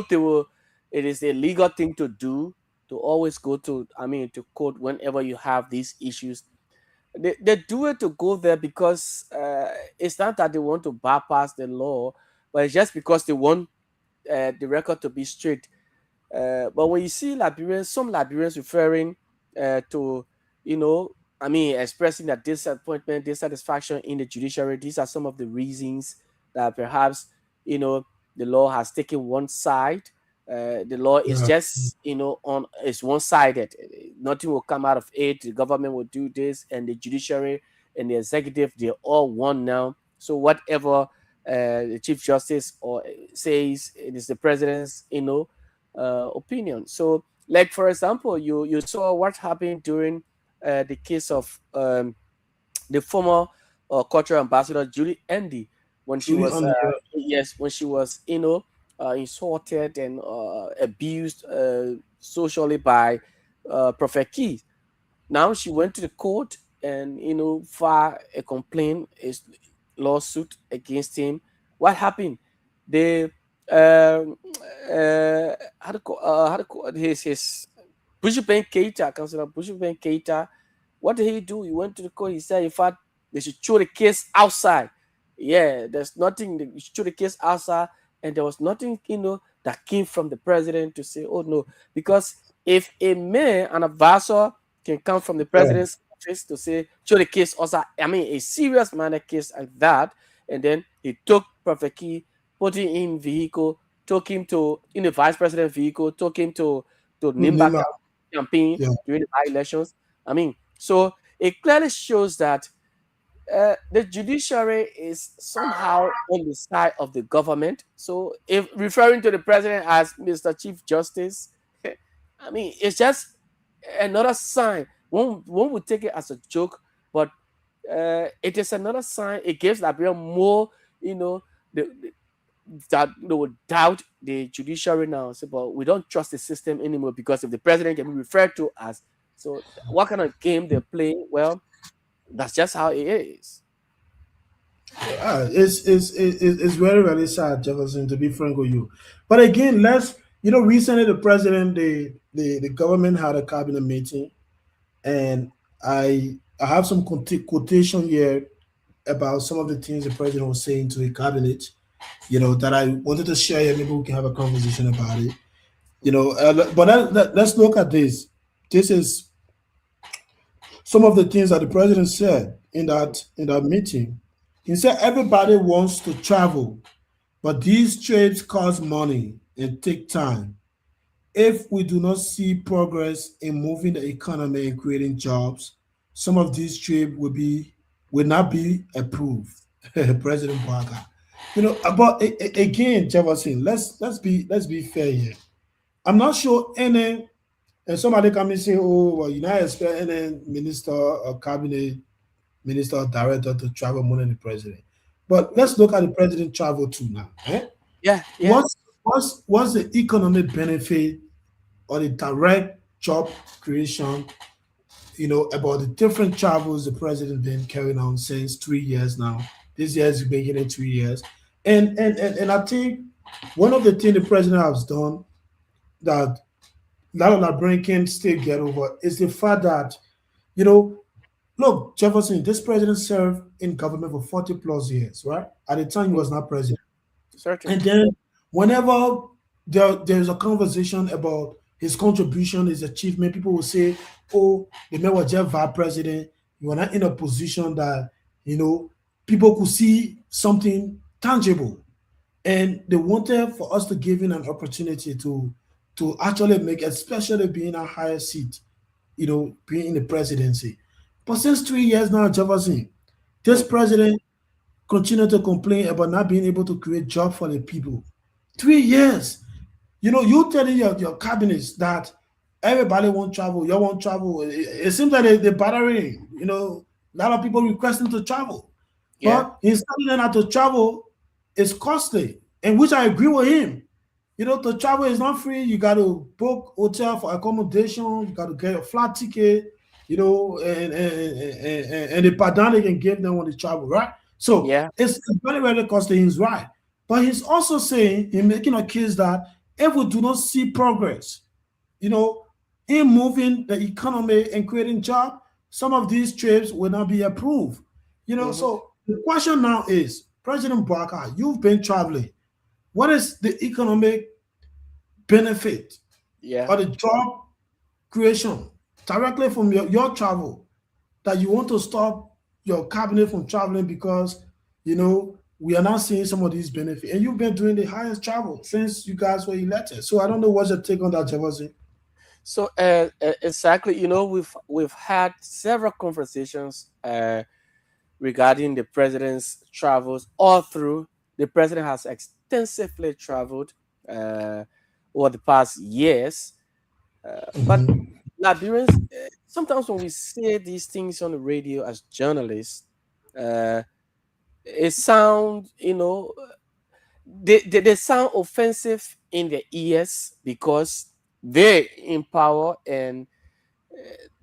it is a legal thing to do to always go to, to court whenever you have these issues. They do it to go there because it's not that they want to bypass the law, but it's just because they want the record to be straight. But when you see Liberians, some Liberians referring to, expressing their disappointment, dissatisfaction in the judiciary, these are some of the reasons that perhaps, the law has taken one side. The law is Yeah. just, on it's one-sided. Nothing will come out of it. The government will do this, and the judiciary and the executive, they're all one now. So whatever the chief justice or says, it is the president's, opinion. So, like for example, you saw what happened during the case of the former cultural ambassador Julie Andy when she Truly was on the yes, when she was insulted and abused socially by Prophet Key. Now she went to the court and filed a complaint, a lawsuit against him. What happened? They how to call his Bishop Ben Keita, Councillor Bishop Ben Keita. What did he do? He went to the court. He said, in fact, they should throw the case outside. Yeah, there's nothing. They should throw the case outside, and there was nothing, that came from the president to say, "Oh no," because if a mayor, an advisor, can come from the yeah. president's office to say, "Throw the case outside," a serious minor case like that, and then he took Prophet Key, put him in vehicle, took him to in the vice president vehicle, took him to Nimba Nima. campaign Yeah. during the by elections. So it clearly shows that the judiciary is somehow on the side of the government. So, if referring to the president as Mr. Chief Justice, it's just another sign. One would take it as a joke, but it is another sign. It gives Liberia more, that they would doubt the judiciary now. So, but we don't trust the system anymore because if the president can be referred to as, so what kind of game they're playing? Well, that's just how it is. It's very, very sad, Jefferson, to be frank with you. But again, recently the president, the government had a cabinet meeting, and I have some quotation here about some of the things the president was saying to the cabinet, that I wanted to share here. Maybe we can have a conversation about it. But let's look at this. This is some of the things that the president said in that meeting. He said everybody wants to travel, but these trips cost money and take time. If we do not see progress in moving the economy and creating jobs, some of these trips will not be approved. President Barker. But again, Jefferson, let's be fair here. I'm not sure any and somebody come and say, "Oh, well, you not expect any minister or cabinet minister or director to travel more than the president." But let's look at the president travel too now. Eh? Yeah, yeah. What's the economic benefit or the direct job creation? About the different travels the president been carrying on since 3 years now. This year is making it 3 years, and I think one of the things the president has done that a lot of Liberians can still get over is the fact that you know look, Jefferson, this president served in government for 40 plus years, right? At the time, he was not president. Certainly. And then, whenever there's a conversation about his contribution, his achievement, people will say, "Oh, the man was just vice president. You were not in a position that, you know, people could see something tangible." and they wanted for us to give him an opportunity to actually make, especially being a higher seat, being in the presidency. But since 3 years now, Jefferson, this Hmm. president continue to complain about not being able to create job for the people. 3 years. You telling your cabinets that everybody won't travel, you won't travel. It seems like they're battering, a lot of people requesting to travel. Yeah. But instead of them not to travel, it's costly. And which I agree with him. To travel is not free. You got to book hotel for accommodation. You got to get a flight ticket. And the pardon they can give them when they travel, right? So Yeah. it's very very costly. He's right, but he's also saying he's making a case that if we do not see progress, you know, in moving the economy and creating jobs, some of these trips will not be approved. Hmm. So the question now is, President Barker, you've been traveling. What is the economic benefit Yeah. or the job creation directly from your travel that you want to stop your cabinet from traveling because we are not seeing some of these benefits, and you've been doing the highest travel since you guys were elected. So I don't know what's your take on that, Javazi. So exactly, we've had several conversations regarding the president's travels. All through, the president has extensively traveled uh, over the past years. But Liberians, sometimes when we say these things on the radio as journalists, uh, it sound, they sound offensive in their ears because they're in power and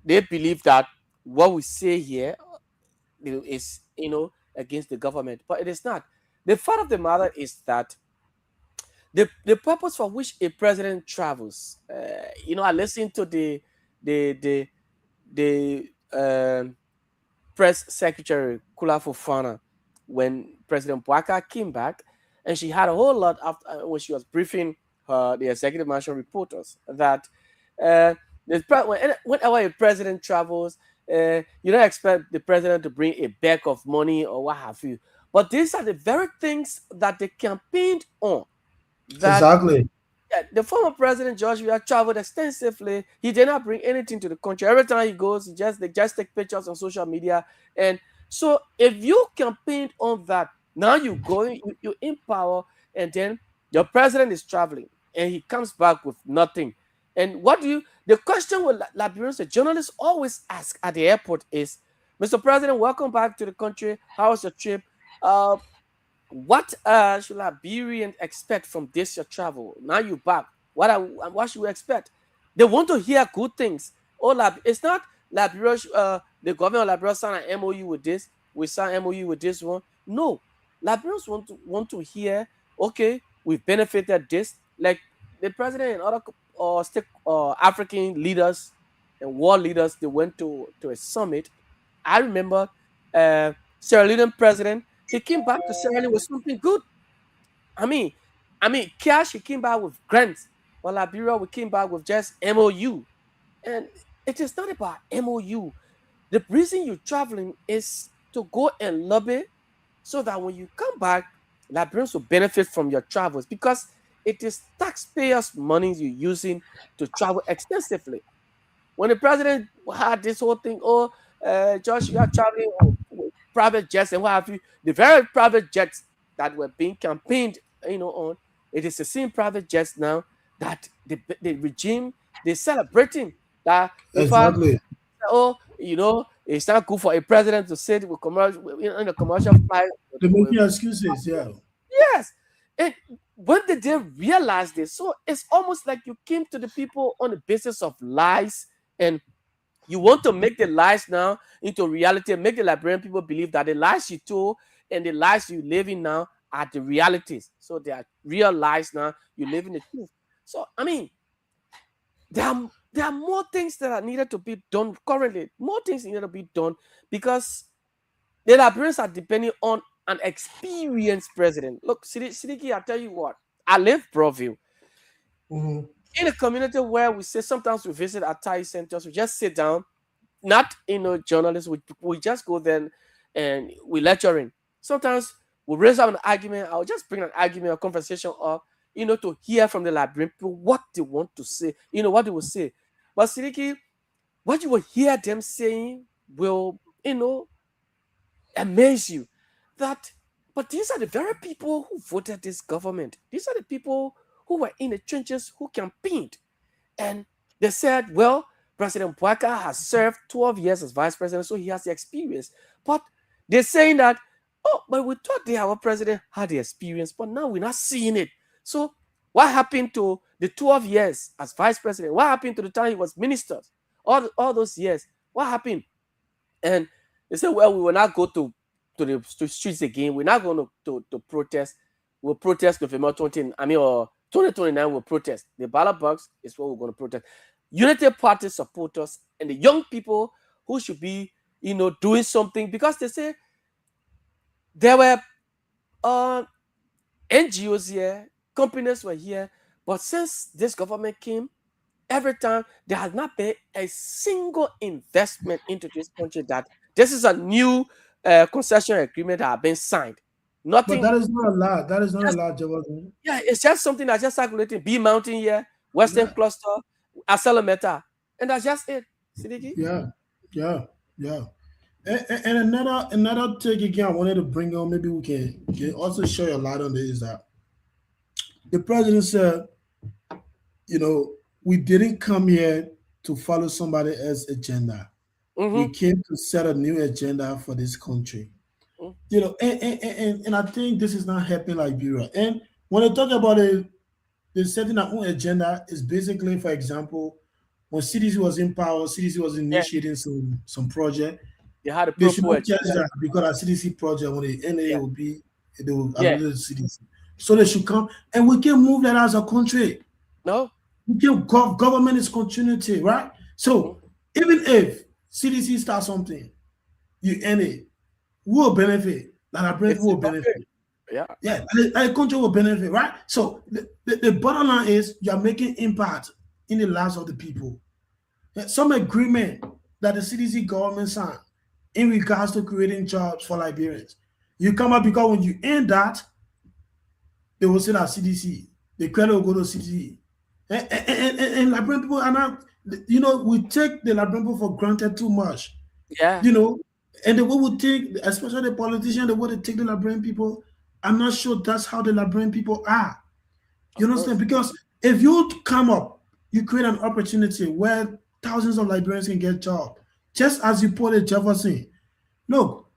they believe that what we say here is, against the government, but it is not. The fact of the matter is that the purpose for which a president travels, I listened to the the the press secretary Kula Fofana when President Bwaka came back, and she had a whole lot after when she was briefing the executive mansion reporters that uh, whenever a president travels, you don't expect the president to bring a bag of money or what have you. But these are the very things that they campaigned on. That Exactly. the former president Joshua traveled extensively. He did not bring anything to the country. Every time he goes, they just take pictures on social media. And so, if you campaigned on that, now you go, you in power, and then your president is traveling, and he comes back with nothing. And what do you? The question with Liberians, the journalists always ask at the airport is, "Mr. President, welcome back to the country. How was your trip? Uh, what should Liberians expect from this your travel? Now you back. What should we expect? They want to hear good things. It's not Liberia. The government of Liberia signed an MOU with this. We signed MOU with this one. No, Liberians want to hear. Okay, we've benefited this. Like the president and other African leaders and world leaders. They went to a summit. I remember Sierra Leone president. He came back to Sierra Leone with something good. I mean, cash. He came back with grants. While Liberia, we came back with just MOU. And it is not about MOU. The reason you're traveling is to go and lobby so that when you come back, Liberians will benefit from your travels because it is taxpayers' money you're using to travel extensively. When the president had this whole thing, oh, Josh, you are traveling with private jets and what have you, the very private jets that were being campaigned, on, it is the same private jets now that the regime they're celebrating. That in fact, Exactly. oh, it's not good for a president to sit with commercial in a commercial flight. They're making excuses. Yeah. Yes. And when did they realize this? So it's almost like you came to the people on the basis of lies, and you want to make the lies now into reality and make the Liberian people believe that the lies you told and the lies you live in now are the realities. So they are real lies now. You live in the truth. So I mean, there are more things that are needed to be done currently. More things needed to be done because the Liberians are depending on an experienced president. Look, Sidiki, I tell you what, I live Broville. Mhm. In a community where we say sometimes we visit our Thai centers, we just sit down, not journalists, we just go there and we lecturing. Sometimes we'll raise up an argument. I'll just bring an argument or conversation up, to hear from the Liberian people what they want to say, what they will say. But Siddiqui, what you will hear them saying will, amaze you. But these are the very people who voted this government. These are the people who were in the trenches, who campaigned. And they said, well, President Bouaka has served 12 years as vice president, so he has the experience. But they're saying that, oh, but we thought our president had the experience, but now we're not seeing it. So what happened to the 12 years as vice president? What happened to the time he was minister? All those years, what happened? And they said, well, we will not go to the streets again. We're not going to protest. We'll protest November 2029. We'll protest. The ballot box is what we're going to protest. Unity Party supporters and the young people who should be, doing something, because they say there were NGOs here, companies were here, but since this government came, every time there has not been a single investment into this country. That this is a new concession agreement that have been signed. Nothing. But that is not a lot. That is not a lot, Javatin. Yeah, it's just something that's just circulating. B Mountain here, Western Cluster, Asalameta, and that's just it. Siddiqui? Yeah. And another thing again I wanted to bring on, maybe we can also show you a light on this, is that the president said, we didn't come here to follow somebody else's agenda. We came to set a new agenda for this country. And I think this is not helping Liberia. And when I talk about it, the setting our own agenda is basically, for example, when CDC was in power, CDC was initiating some project. They should not change that because our CDC project, when the NA will be, they will the CDC. So they should come, and we can move that as a country. No, we can government is continuity, right? So even if CDC starts something, you NA will benefit. Like will benefit. Yeah, the country will benefit, right? So the bottom line is you are making impact in the lives of the people. Some agreement that the CDC government signed in regards to creating jobs for Liberians. You come up because when you end that, they will say that CDC, the credit will go to CDC. And Liberian people are not, we take the Liberian people for granted too much. Yeah. And the way we think, especially the politicians, the way they take the Liberian people, I'm not sure that's how the Liberian people are. You understand? Because if you come up, you create an opportunity where thousands of Liberians can get jobs. Just as you put it, Jefferson, look,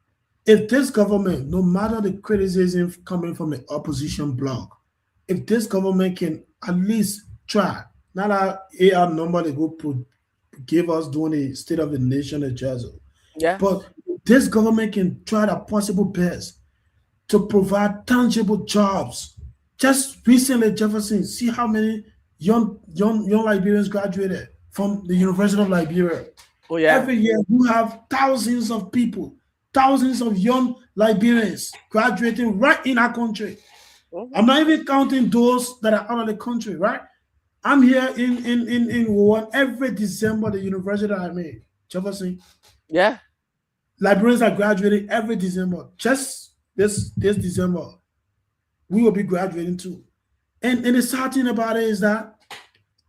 if this government, no matter the criticism coming from the opposition bloc, if this government can at least try, not our AR number they go give us during the State of the Nation address, but this government can try the possible best to provide tangible jobs. Just recently, Jefferson, see how many young Liberians graduated from the University of Liberia. Oh yeah. Every year you have thousands of people, thousands of young Liberians graduating right in our country. I'm not even counting those that are out of the country, right? I'm here in one every December, the university that I made, Jefferson. Yeah. Liberians are graduating every December. Just this December, we will be graduating too. And the sad thing about it is that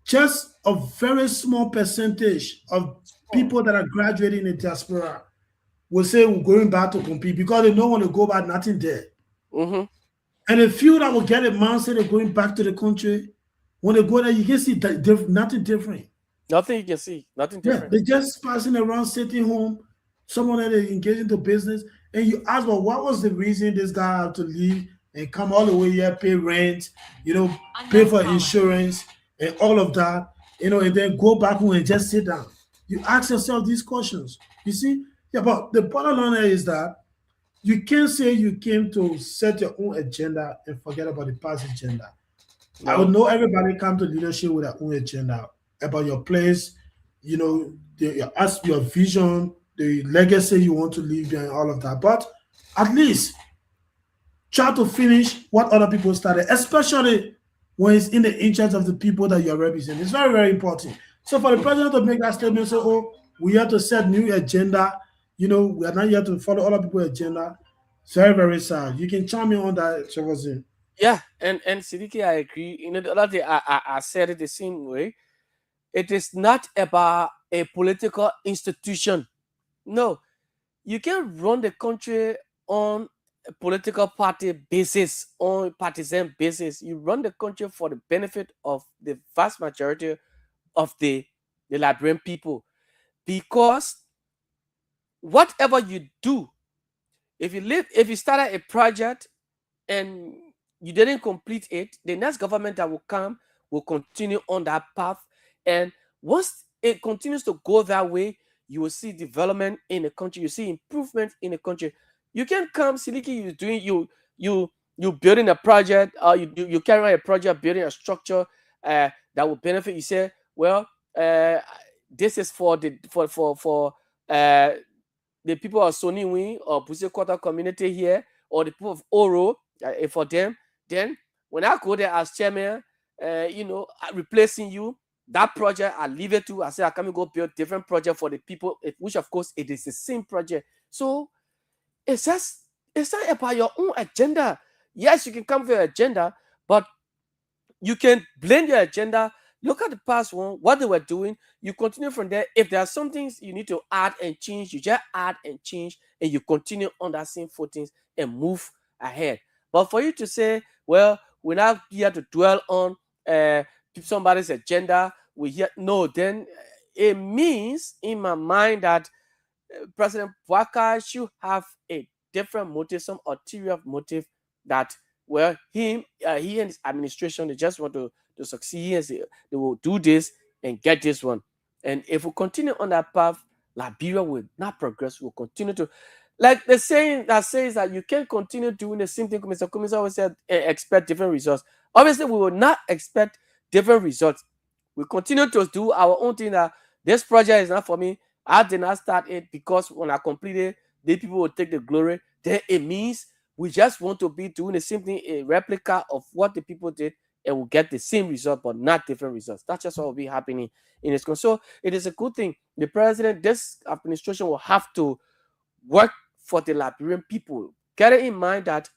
just a very small percentage of people that are graduating in the diaspora will say we're going back to compete because they don't want to go back, nothing there. And the few that will get a mindset they're going back to the country, when they go there, you can see nothing different. Nothing you can see, nothing different. They're just passing around, sitting home, someone that they engage into business, and you ask, well, what was the reason this guy had to leave and come all the way here, pay rent, pay for insurance and all of that, and then go back home and just sit down. You ask yourself these questions. You see? Yeah, but the bottom line is that you can't say you came to set your own agenda and forget about the past agenda. No. I would know everybody come to leadership with their own agenda about your place, your vision, the legacy you want to leave behind, all of that. But at least try to finish what other people started, especially when it's in the interest of the people that you're representing. It's very, very important. So for the president to make that statement, we have to set new agenda. We are not here to follow other people's agenda. Very, very sad. You can chime in on that, Jefferson. Yeah, and Sidiki, I agree. You know, the other day I said it the same way. It is not about a political institution. No, you can run the country on a political party basis, on partisan basis. You run the country for the benefit of the vast majority of the Liberian people. Because whatever you do, if you started a project and you didn't complete it, the next government that will come will continue on that path. And once it continues to go that way, you will see development in the country. You see improvement in the country. You can come, Siliki, you doing you building a project, or you carry out a project, building a structure that will benefit. You say, well, uh, this is for uh, the people of Soniwi or Buse Quarter community here, or the people of Oro, for them. Then when I go there as chairman, replacing you, that project I leave it to. I say I can go build different project for the people, which of course it is the same project. So it's just it's not about your own agenda. Yes, you can come with your agenda, but you can blend your agenda. Look at the past one, what they were doing. You continue from there. If there are some things you need to add and change, you just add and change, and you continue on that same footings and move ahead. But for you to say, well, we're not here to dwell on uh, somebody's agenda, we here no, then it means in my mind that President Waka should have a different motive, some ulterior motive that, well, he and his administration, they just want to succeed. Yes, they will do this and get this one. And if we continue on that path, Liberia will not progress. Will continue to, like the saying that says that you can't continue doing the same thing. Mr. Kumis always said, expect different results. Obviously, we will not expect different results. We continue to do our own thing. That this project is not for me. I did not start it because when I complete it, the people will take the glory. Then it means we just want to be doing the same thing, a replica of what the people did, and we'll get the same result, but not different results. That's just what will be happening in this country. So it is a good thing. The president, this administration will have to work for the Liberian people. Get it in mind that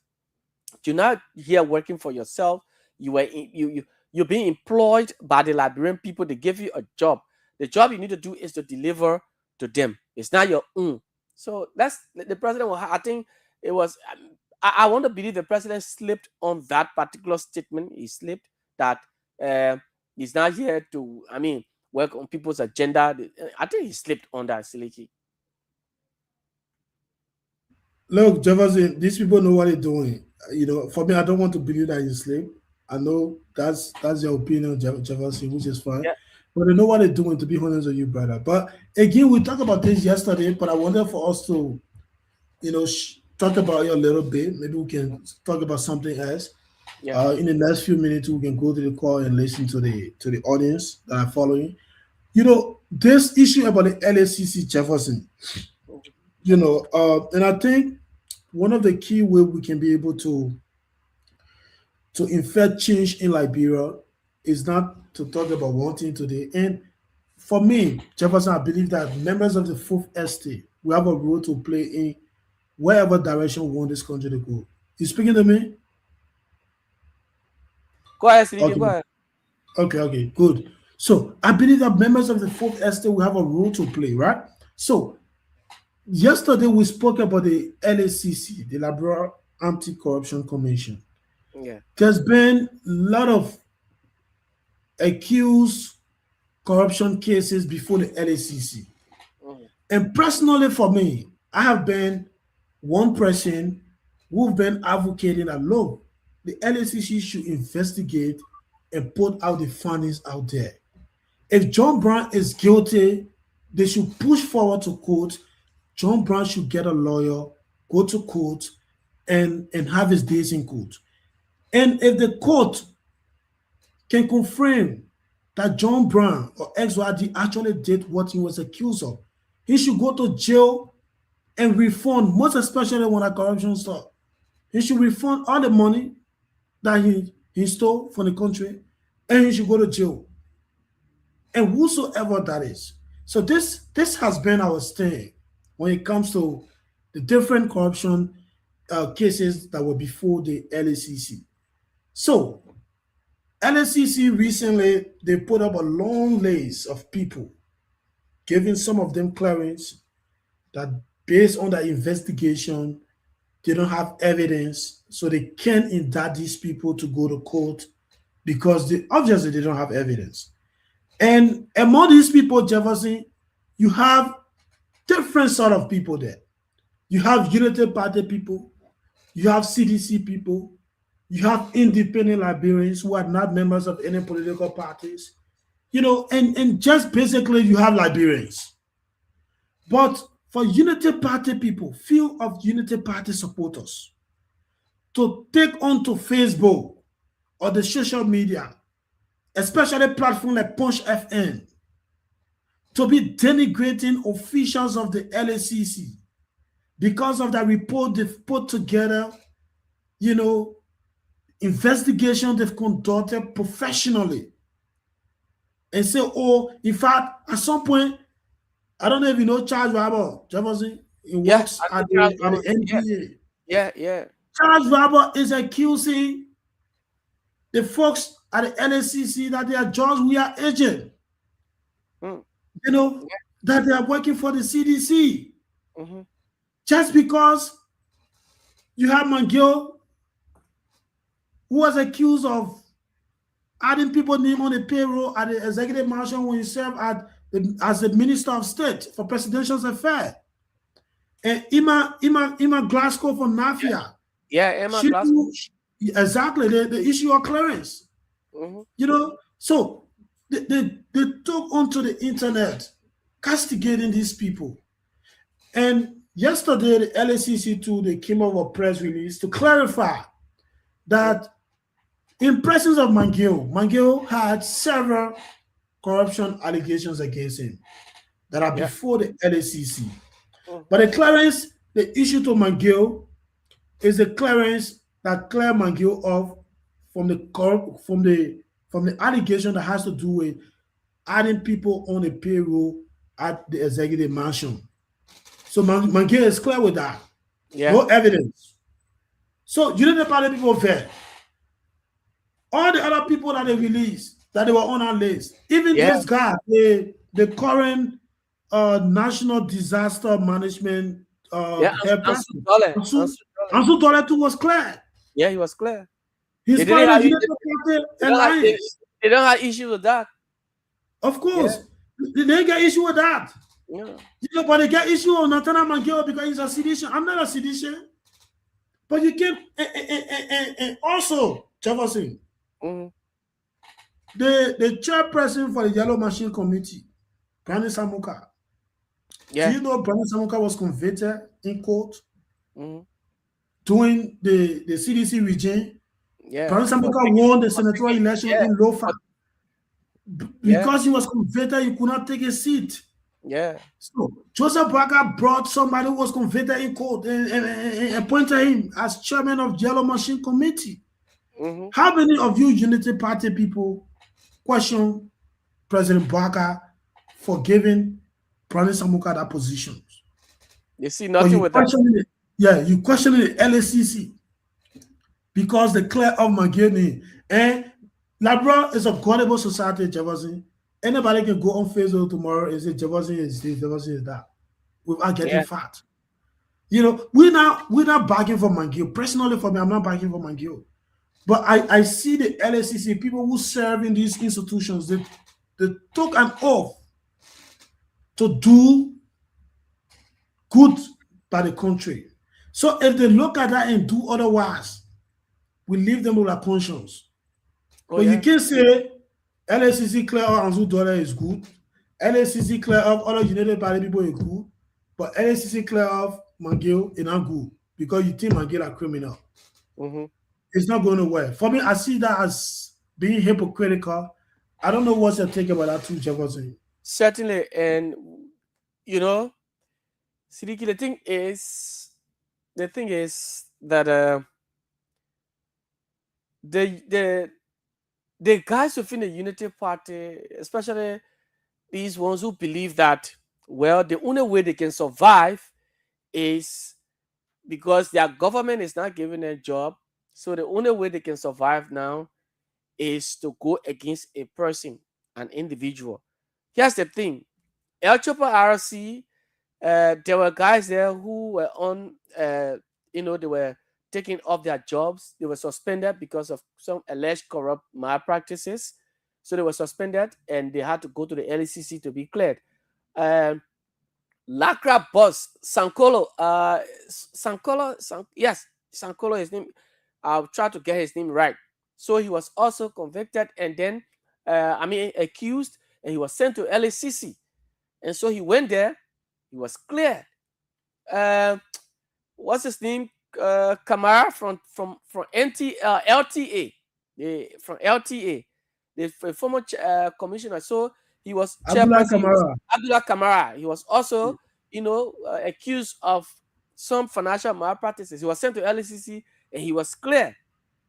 you're not here working for yourself. You're being employed by the Liberian people. They give you a job. The job you need to do is to deliver to them. It's not your own. So that's the president. I think it was. I want to believe the president slipped on that particular statement. He slipped that uh, he's not here to. I mean, work on people's agenda. I think he slipped on that, Siliki. Look, Jefferson, these people know what they're doing. For me, I don't want to believe that you sleep. I know that's your opinion, Jefferson, which is fine. Yeah. But they know what they're doing, to be honest with you, brother. But again, we talked about this yesterday, but I wanted for us to, talk about it a little bit. Maybe we can talk about something else. Yeah. In the next few minutes, we can go to the call and listen to the audience that are following. This issue about the LACC, Jefferson, and I think one of the key way we can be able to effect change in Liberia is not to talk about one thing today. And for me, Jefferson, I believe that members of the fourth estate will have a role to play in wherever direction we want this country to go. You speaking to me? Go ahead, Siliki. Go Okay, ahead. okay, good. So I believe that members of the fourth estate will have a role to play, right? So yesterday we spoke about the LACC, the Liberal Anti-Corruption Commission. Yeah. There's been a lot of accused corruption cases before the LACC. Mhm. And personally, for me, I have been one person who've been advocating that look, the LACC should investigate and put out the findings out there. If John Brown is guilty, they should push forward to court. John Brown should get a lawyer, go to court, and have his days in court. And if the court can confirm that John Brown or XYD actually did what he was accused of, he should go to jail and refund, most especially when a corruption starts. He should refund all the money that he stole from the country, and he should go to jail. And whosoever that is. So this has been our stay when it comes to the different corruption cases that were before the LACC. So LACC recently they put up a long list of people, giving some of them clearance that based on the investigation they don't have evidence, so they can't indict these people to go to court because they obviously they don't have evidence. And among these people, Jefferson, you have different sort of people there. You have Unity Party people, you have CDC people, you have independent Liberians who are not members of any political parties, and just basically you have Liberians. But for Unity Party people, few of Unity Party supporters, to take onto Facebook or the social media, especially platforms like Punch FM, to be denigrating officials of the LACC because of that report they've put together, investigation they've conducted professionally, and say, oh, in fact, at some point, I don't know if you know Charles Barber, Jefferson, he works at the NBA. Yeah. Charles Barber is accusing the folks at the LACC that they are just we are agent, Mm. that they are working for the CDC. Mhm. Just because you have Mangio, who was accused of adding people's name on the payroll at the executive mansion when he served as the Minister of State for Presidential Affairs. And Emma Glasgow from NAFIA. Yeah, Emma Glasgow. Exactly, the issue of clearance. Mhm. So they took onto the internet castigating these people. And yesterday, the LACC too, they came up with a press release to clarify that in presence of Mangio had several corruption allegations against him that are before the LACC. But the clearance the issue to Mangio is the clearance that clear Mangio off from the allegation that has to do with adding people on the payroll at the executive mansion. So Mangio is clear with that. Yeah. No evidence. So you didn't party people fair. All the other people that they released, that they were on our list, even this guy, the current National Disaster Management head person, Ansu Dole too was clear. Yeah, he was clear. He's They part of didn't the alliance. They don't have issue with that. Of course. They didn't get issue with that. Yeah. But they get issue on Nathaniel Mangio because he's a sedition. I'm not a sedition. But you can and also, Jefferson, the chairperson for the Yellow Machine Committee, Brandon Samuka. Yeah. Do you know Brandon Samuka was convicted in court during the CDC regime? Yeah. Brandon Samuka won the senatorial election in Lofa. Because he was convicted, he could not take a seat. Yeah. So Joseph Barker brought somebody who was convicted in court and appointed him as chairman of Yellow Machine Committee. How many of you Unity Party people question President Barker for giving Brandon Samuka that position? You see nothing with that. You question the LACC because they clear up Mangini. And Labra is a gullible society, Jefferson. Anybody can go on Facebook tomorrow and say Jefferson is this, Jefferson is that, without getting fat. We're not bargaining for Mangio. Personally, for me, I'm not bargaining for Mangio. But I see the LACC, people who serve in these institutions, they took an oath to do good by the country. So if they look at that and do otherwise, we leave them with a conscience. But you can't say LACC clear up Ansu Dole is good, LACC clear up other United Party people is good, but LACC clear up Mangio is not good because you think Mangio are criminal. It's not going to work. For me, I see that as being hypocritical. I don't know what's your take about that too, Jefferson. Certainly, and Siddiqui, the thing is that the guys within the Unity Party, especially these ones who believe that, well, the only way they can survive is because their government is not giving them job. So the only way they can survive now is to go against a person, an individual. Here's the thing: El Chapo RC, there were guys there who were on, they were taking off their jobs. They were suspended because of some alleged corrupt malpractices. So they were suspended and they had to go to the LECC to be cleared. Um, Lacra boss Sankolo, yes, Sankolo, his name. I'll try to get his name right. So he was also convicted and then, accused, and he was sent to LACC. And so he went there. He was cleared. What's his name? Kamara from LTA, from LTA, the former commissioner. So he was Abdullah chairperson. Kamara. Abdullah Kamara. He was also, accused of some financial malpractices. He was sent to LACC and he was cleared.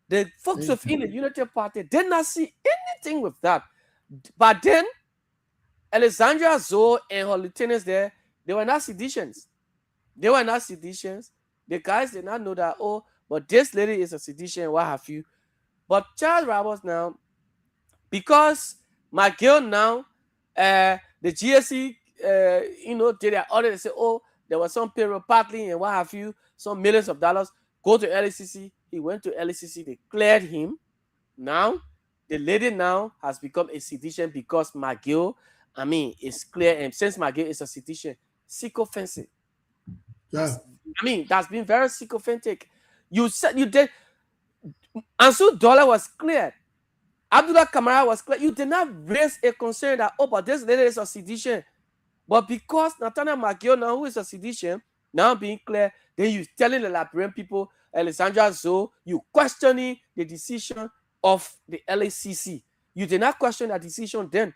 The folks within the Unity Party did not see anything with that. But then, Alexandria Zoe and her lieutenants there, they were not seditionists. They were not seditionists. The guys did not know that, oh, but this lady is a sedition, what have you. But Charles Roberts now, because McGill now, the GSC, did their audit and say, oh, there was some payroll partly and what have you, some millions of dollars. Go to LACC. He went to LACC. They cleared him. Now, the lady now has become a sedition because McGill, is clear. And since McGill is a sedition, sycophancy. Yeah. That's been very sycophantic. You said you did. Ansu Dollar was cleared. Abdullah Kamara was cleared. You did not raise a concern that, oh, but this lady is a sedition. But because Nathaniel McGill now, who is a sedition, now being clear, then you telling the Liberian people, Alexandra Zoe, you questioning the decision of the LACC. You did not question that decision then.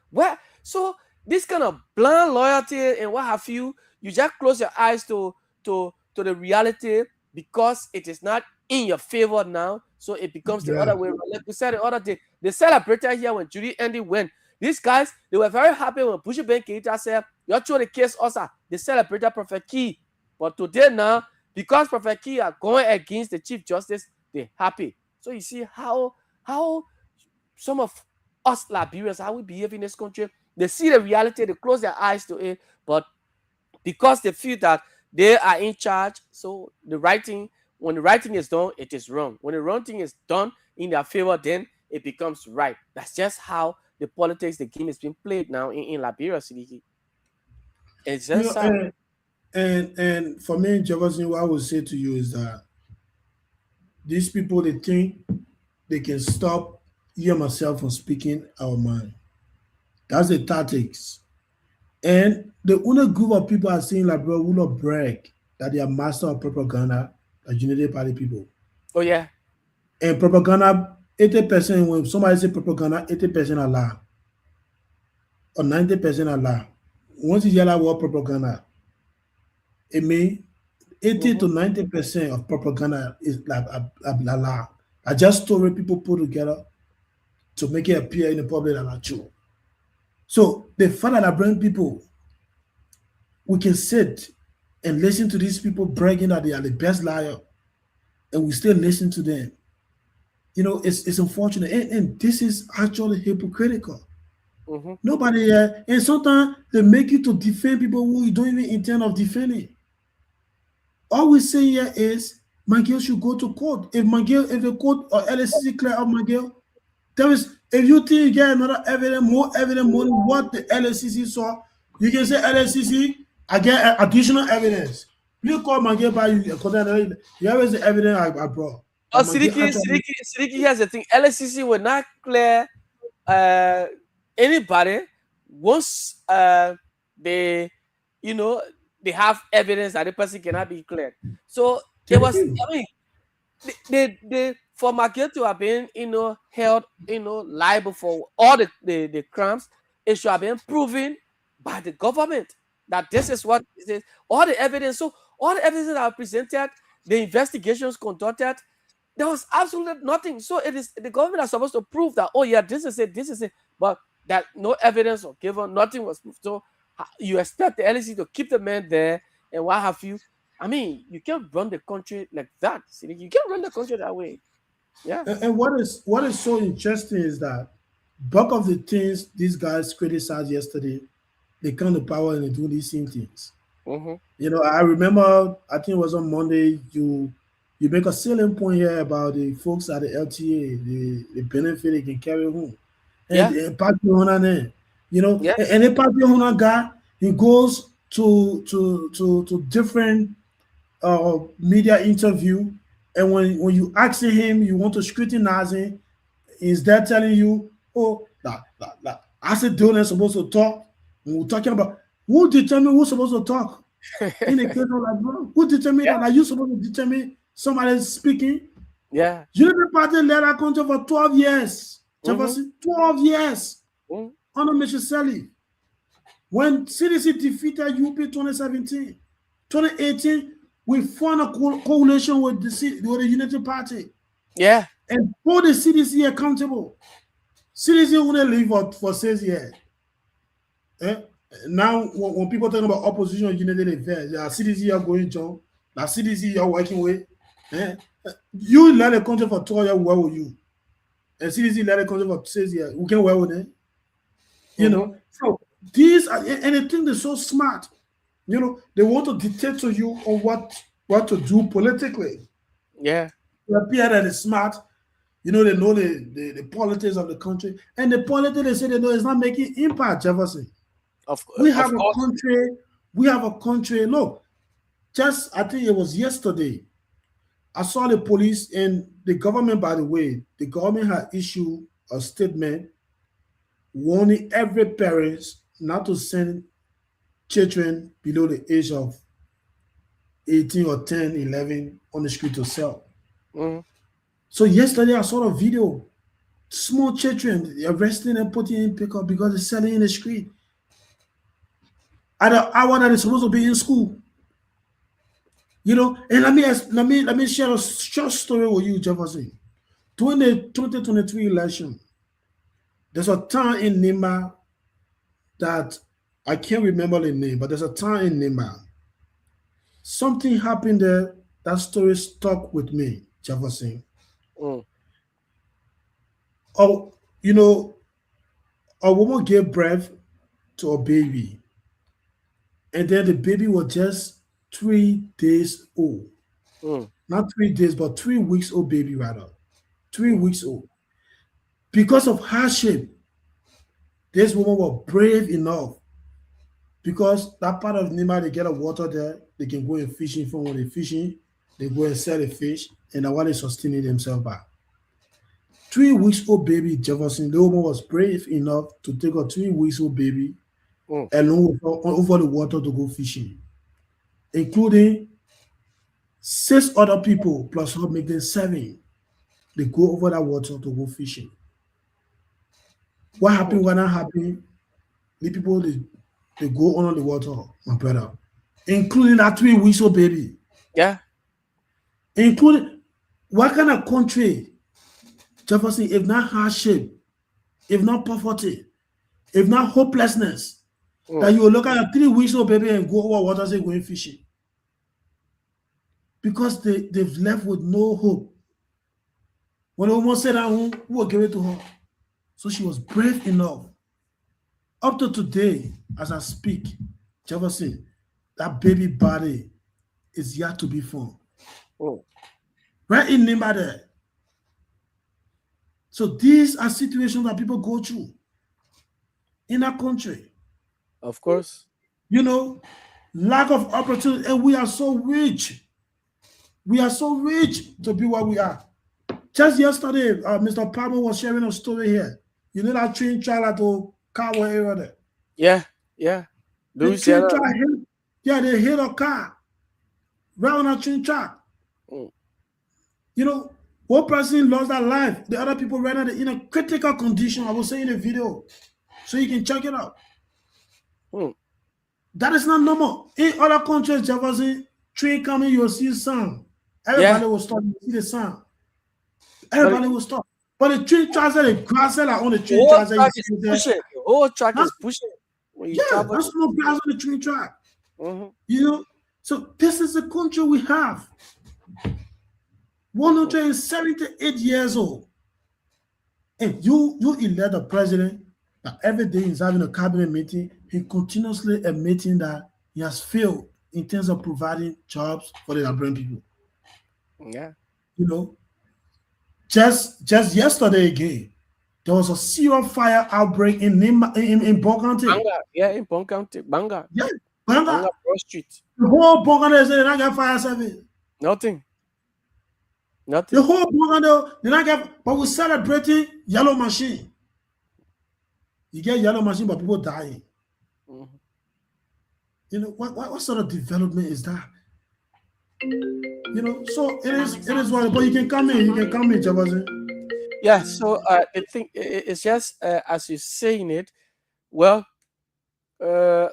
Where? So this kind of blind loyalty and what have you, you just close your eyes to the reality because it is not in your favor now. So it becomes the other way around. Like we said the other day, they celebrated here when Judy Andy went. These guys, they were very happy when Bushi Ben Keita said, you're throwing the case also. They celebrated Prophet Key. But today now, because Prophet Key are going against the Chief Justice, they're happy. So you see how some of us Liberians, how we behave in this country, they see the reality, they close their eyes to it, but because they feel that they are in charge, so when the right thing is done, it is wrong. When the wrong thing is done in their favor, then it becomes right. That's just how the politics, the game is being played now in Liberia City. It's just sad. And for me, Jefferson, what I would say to you is that these people, they think they can stop you and myself from speaking our mind. That's the tactics. And the only group of people are saying like, bro, will not brag that they are master of propaganda, like Unity Party people. Oh yeah. And propaganda, 80%, when somebody say propaganda, 80% are lie. Or 90% are lie. Once you hear that word propaganda, it means 80 to 90% of propaganda is like a lie. I just story people put together to make it appear in the public that are true. So the fact that I bring people, we can sit and listen to these people bragging that they are the best liar, and we still listen to them. It's unfortunate, and this is actually hypocritical. Nobody, and sometimes they make you to defend people who you don't even intend of defending. All we say here is McGill should go to court. If the court or LSC clear up McGill, if you think you get another evidence, more than what the LSCC saw, you can say LSCC, I get additional evidence. You call McGill by you, because you have the evidence I brought. Oh, Sidiki, here's the thing. LSCC will not clear anybody once they have evidence that the person cannot be cleared. So there was, they for McGill to have been, held, liable for all the crimes, it should have been proven by the government that this is what it is. All the evidence, so all the evidence that are presented, the investigations conducted, there was absolutely nothing. So it is the government are supposed to prove that, oh yeah, this is it, but that no evidence was given, nothing was proved. So you expect the LEC to keep the man there and what have you. I mean, you can't run the country like that. See, you can't run the country that way. Yeah. And what is so interesting is that bulk of the things these guys criticized yesterday, they come to power and they do these same things. Mm-hmm. I remember, I think it was on Monday, you make a selling point here about the folks at the LTA, the benefit they can carry home. Yeah. And Papi Honane, Yeah. and the Papi Honane guy, he goes to different media interview, and when you ask him, you want to scrutinize him, he's there telling you, oh, as a donor supposed to talk. And we're talking about who determine who's supposed to talk in a case of like, who determine that? Are you supposed to determine somebody speaking? Yeah. Unity Party led our country for 12 years. Mhm. 12 years Mm. under Mr. Selly. When CDC defeated UP 2017, 2018, we formed a coalition with the Unity Party Yeah. and hold the CDC accountable. CDC only live for 6 years. Now, when people talk about opposition unity affairs, CDC are going to, now CDC you're working with. You led the country for 12 years, where were you? And CDC led the country for 6 years. We can work with them. So these are, and they think they're so smart. They want to dictate to you on what to do politically. Yeah. They appear that they're smart. They know the politics of the country. And the politics they say they know is not making impact, Jefferson. We have a country. Look, just I think it was yesterday, I saw the police and the government, by the way, the government had issued a statement warning every parent not to send children below the age of 18 or 10, 11 on the street to sell. Mm. So yesterday I saw a video, small children arresting and putting in pickup because they're selling in the street at an hour that they're supposed to be in school. And let me share a short story with you, Jefferson. During the 2023 election, there's a town in Nima that I can't remember the name, but there's a town in Nima. Something happened there. That story stuck with me, Jefferson. Mm. Oh, a woman gave birth to a baby, and then the baby was just 3 days old. Mm. Not 3 days, but 3 weeks old baby, rather. 3 weeks old. Because of hardship, this woman was brave enough, because that part of Nima, they get a water there, they can go and fishing. From when they're fishing, they go and sell the fish, and that's what they sustaining themselves by. 3 weeks old baby, Jefferson, the woman was brave enough to take a 3 weeks old baby along with her over the water to go fishing, including 6 other people plus her, making 7. They go over that water to go fishing. What happened when that happened? The people they go under the water, my brother, including that 3 weeks old baby. Yeah. Including what kind of country, Jefferson, if not hardship, if not poverty, if not hopelessness, that you will look at a 3 weeks old baby and go over water, say going fishing? Because they've left with no hope. When the woman said that, who will give it to her? So she was brave enough. Up to today, as I speak, Jefferson, that baby body is yet to be found. Right in Nima there. So these are situations that people go through in our country. Of course. Lack of opportunity, and we are so rich. We are so rich to be where we are. Just yesterday, Mr. Pablo was sharing a story here. That train trial at the car area there. Yeah. The train trial they hit a car right on a train track. One person lost their life. The other people ran out in a critical condition. I will say in the video, so you can check it out. That is not normal. In other countries, Jefferson, train coming, you'll see sound. Everybody will stop. You see the sound. Everybody will stop. But the train tracks are the grass on the train tracks. The whole track is pushing. There's no grass on the train track. So this is the country we have. 178 years old. And you elect a president that every day he's having a cabinet meeting, he continuously admitting that he has failed in terms of providing jobs for the Liberian people. Yeah. You know, just yesterday again, there was a serious fire outbreak in Bokante. Banga. Yeah, in Pong County. Banga. Yeah, Banga. Banga Broad Street. The whole Bokante is they not get fire service. Nothing. The Nothing. whole Bokante they not get. But we're celebrating yellow machine. You get yellow machine, but people dying. Mhm. You know what sort of development is that? You know, so it is what. But you can come in. You can come in, Jabazin. Yeah. So the thing it's just as you're saying it. Well, uh,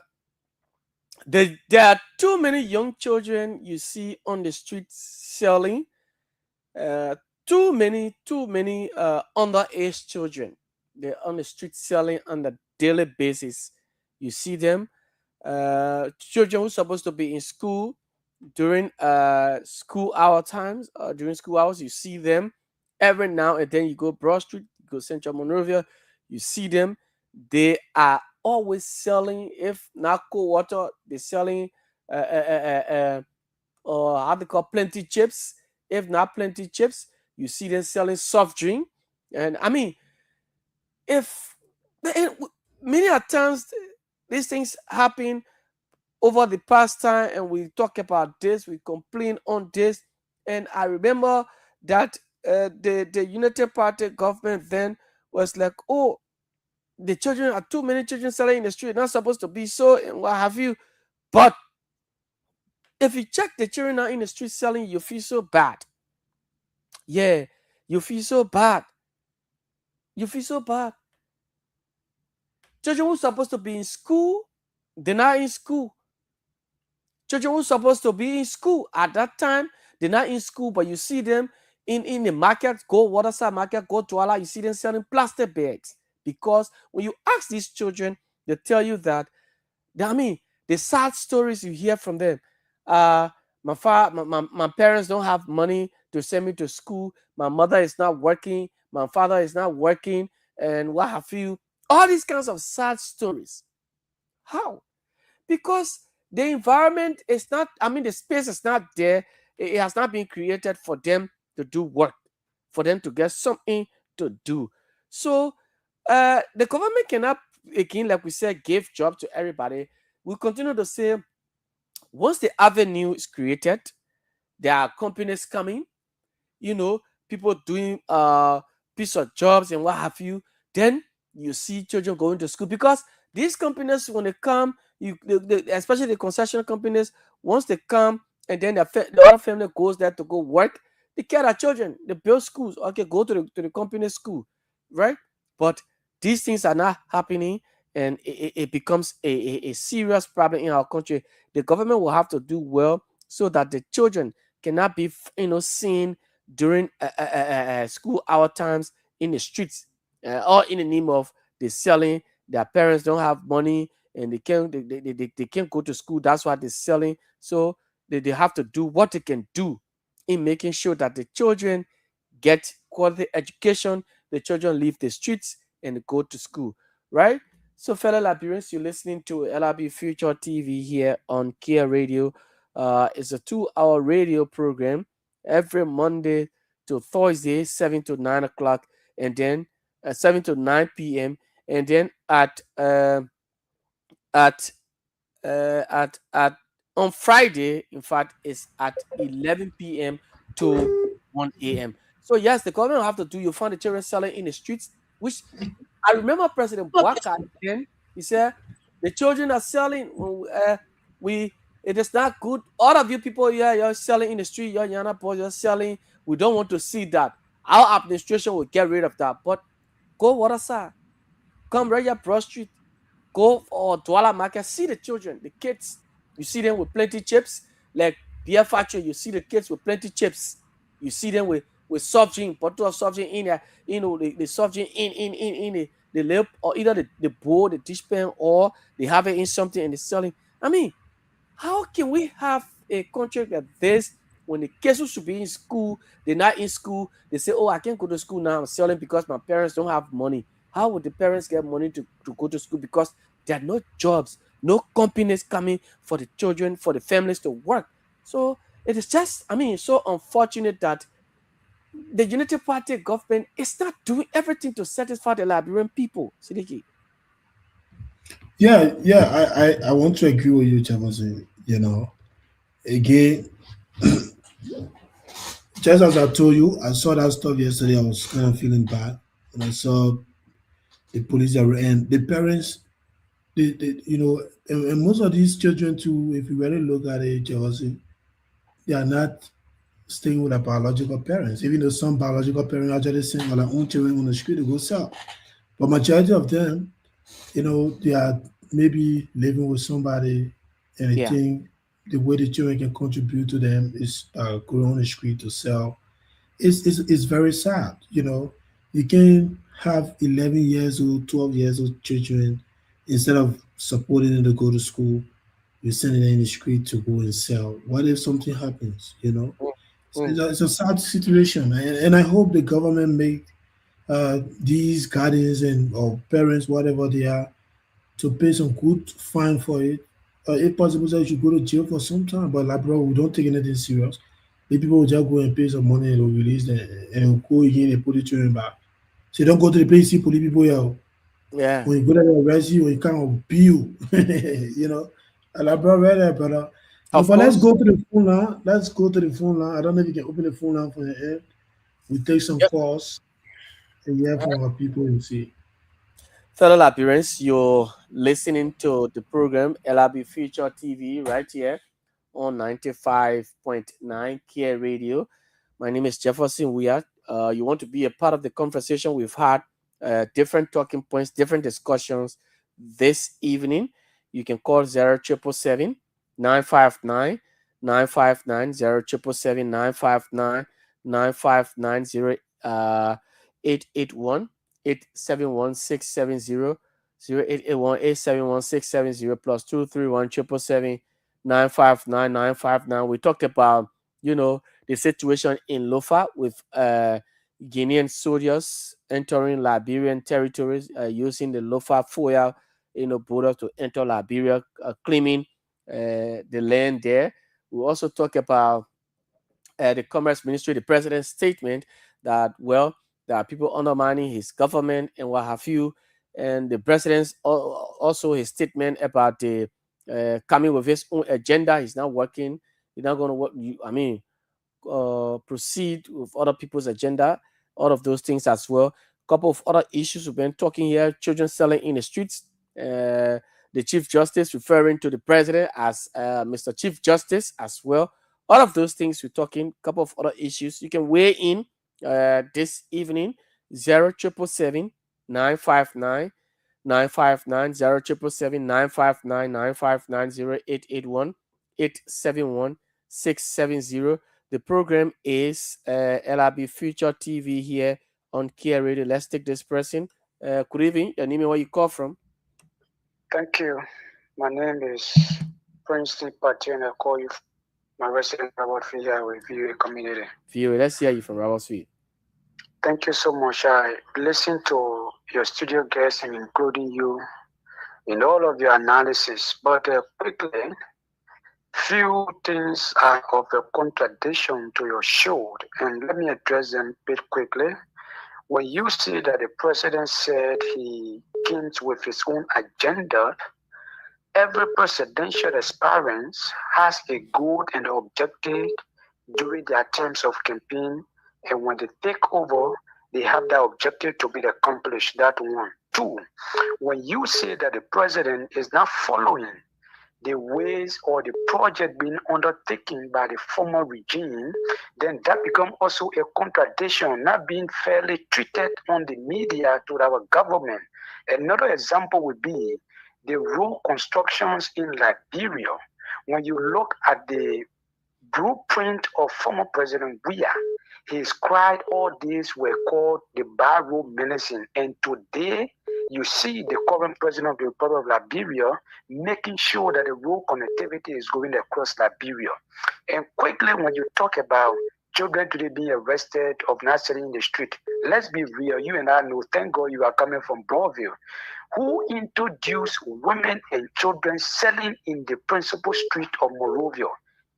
there are too many young children you see on the streets selling. Uh, too many underage children. They're on the street selling on a daily basis. You see them. Children who supposed to be in school during school hour times, during school hours, you see them every now and then. You go Broad Street, you go Central Monrovia, you see them. They are always selling. If not cold water, they're selling or how they call plenty chips. If not plenty chips, you see them selling soft drink. And I mean, if and many a times these things happen over the past time, and we talk about this, we complain on this, and I remember that the United Party government then was like, oh, the children are too many children selling in the street, not supposed to be so, and what have you. But if you check the children out in the street selling, you feel so bad. Yeah, you feel so bad. You feel so bad. Children who supposed to be in school, they're not in school. Children who supposed to be in school at that time, they're not in school, but you see them in the market, go Waterside Market, go Douala, you see them selling plastic bags. Because when you ask these children, they tell you that, I mean, the sad stories you hear from them. Uh, my parents don't have money to send me to school. My mother is not working. My father is not working. And what have you? All these kinds of sad stories. How? Because the environment is not, I mean, the space is not there. It has not been created for them to do work, for them to get something to do. So the government cannot, again, like we said, give job to everybody. We continue to say, once the avenue is created, there are companies coming, you know, people doing piece of jobs and what have you. Then you see children going to school, because these companies, when they come, especially the concession companies, once they come and then the other family goes there to go work, they care their children, they build schools. Okay, go to the company school, right? But these things are not happening, and it becomes a serious problem in our country. The government will have to do well so that the children cannot be seen during school hour times in the streets, or in the name of they selling. Their parents don't have money and they can't go to school. That's why they're selling. So they have to do what they can do in making sure that the children get quality education, the children leave the streets and go to school, right? So, fellow Liberians, you're listening to LRB Future TV here on Kia Radio. It's a 2 hour radio program every Monday to Thursday, 7 to 9 o'clock, and then 7 to 9 p.m. And then at at on Friday, in fact, it's at 11 p.m. to 1 a.m. So yes, the government will have to do. You find the children selling in the streets, which I remember President Bouaka then he said the children are selling. We it is not good. All of you people here, you're selling in the street. You're Yana boys, you're selling. We don't want to see that. Our administration will get rid of that. But go Waterside, come right here Broad Street, go or Douala Market, see the children, the kids. You see them with plenty chips, like beer factory. You see the kids with plenty chips. You see them with soft drink, bottle of soft drink in there. The soft drink in the lip, or either the bowl, the dish pan, or they have it in something and they're selling. I mean, how can we have a country like this, when the kids should be in school, they're not in school, they say, oh, I can't go to school now, I'm selling because my parents don't have money. How would the parents get money to go to school? Because there are no jobs, no companies coming for the children, for the families to work. So it is just, I mean, so unfortunate that the Unity Party government is not doing everything to satisfy the Liberian people. Sidiki. Yeah, I want to agree with you, Jefferson. Again, just as I told you, I saw that stuff yesterday. I was kind of feeling bad when I saw the police that were and the parents. And most of these children too, if you really look at it, Jefferson, they are not staying with their biological parents. Even though some biological parents actually send their own children on the street to go sell, but majority of them, they are maybe living with somebody, and I Yeah. think the way the children can contribute to them is going on the street to sell. It's very sad. You can have 11 years old, 12 years old children, instead of supporting them to go to school, you're sending them in the street to go and sell. What if something happens? Mm, It's mm. a sad situation, and I hope the government make these guardians and or parents, whatever they are, to pay some good fine for it. If possible, so you should go to jail for some time. But like, bro, we don't take anything serious. The people will just go and pay some money and they'll release them and go again and put the children back. So don't go to the place, see police people here. Yeah. When you go there, they arrest you, or you kind of bill. you know. And like, bro, right there, brother. Of But let's course. go to the phone line. Let's go to the phone line. I don't know if you can open the phone line for the end. We take some Yep. calls and hear from our people and see. Fellow Liberians, you're listening to the program LRB Future TV right here on 95.9 Care Radio. My name is Jefferson Weir. You want to be a part of the conversation we've had, different talking points, different discussions this evening. You can call 0777 959 959 0777 959 9590 881 871 670 0881 871 670 plus 231 777 959 959. We talked about, the situation in Lofa with Guinean soldiers entering Liberian territories using the Lofa Foya, border to enter Liberia, claiming the land there. We also talk about the Commerce Ministry, the president's statement that, well, there are people undermining his government and what have you. And the president's also his statement about the coming with his own agenda. He's not working. He's not going to work. I mean, proceed with other people's agenda. All of those things as well. A couple of other issues we've been talking here: children selling in the streets. The Chief Justice referring to the president as Mr. Chief Justice as well. All of those things we're talking. A couple of other issues. You can weigh in this evening. 0777 959 959 0777 959 959 0881 871 670. The program is LRB Future TV here on Kia Radio. Let's take this person. Good evening. Your name and where you call from? Thank you. My name is Prince Pati, and I call you my resident Robert Fia with VOA community. VOA, let's hear you from Robert Sweet. Thank you so much. I listened to your studio guests and including you in all of your analysis, but quickly, few things are of a contradiction to your show, and let me address them a bit quickly. When you see that the president said he came with his own agenda, every presidential aspirant has a goal and objective during their terms of campaign, and when they take over, they have that objective to be accomplished. That one. Two, when you say that the president is not following the ways or the project being undertaken by the former regime, then that becomes also a contradiction, not being fairly treated on the media to our government. Another example would be the road constructions in Liberia. When you look at the blueprint of former President Weah, his cried all these were called the Barrow Menacing, and today you see the current president of the Republic of Liberia making sure that the road connectivity is going across Liberia. And quickly, when you talk about children today being arrested of not selling in the street, let's be real. You and I know, thank God you are coming from Broadville. Who introduced women and children selling in the principal street of Monrovia?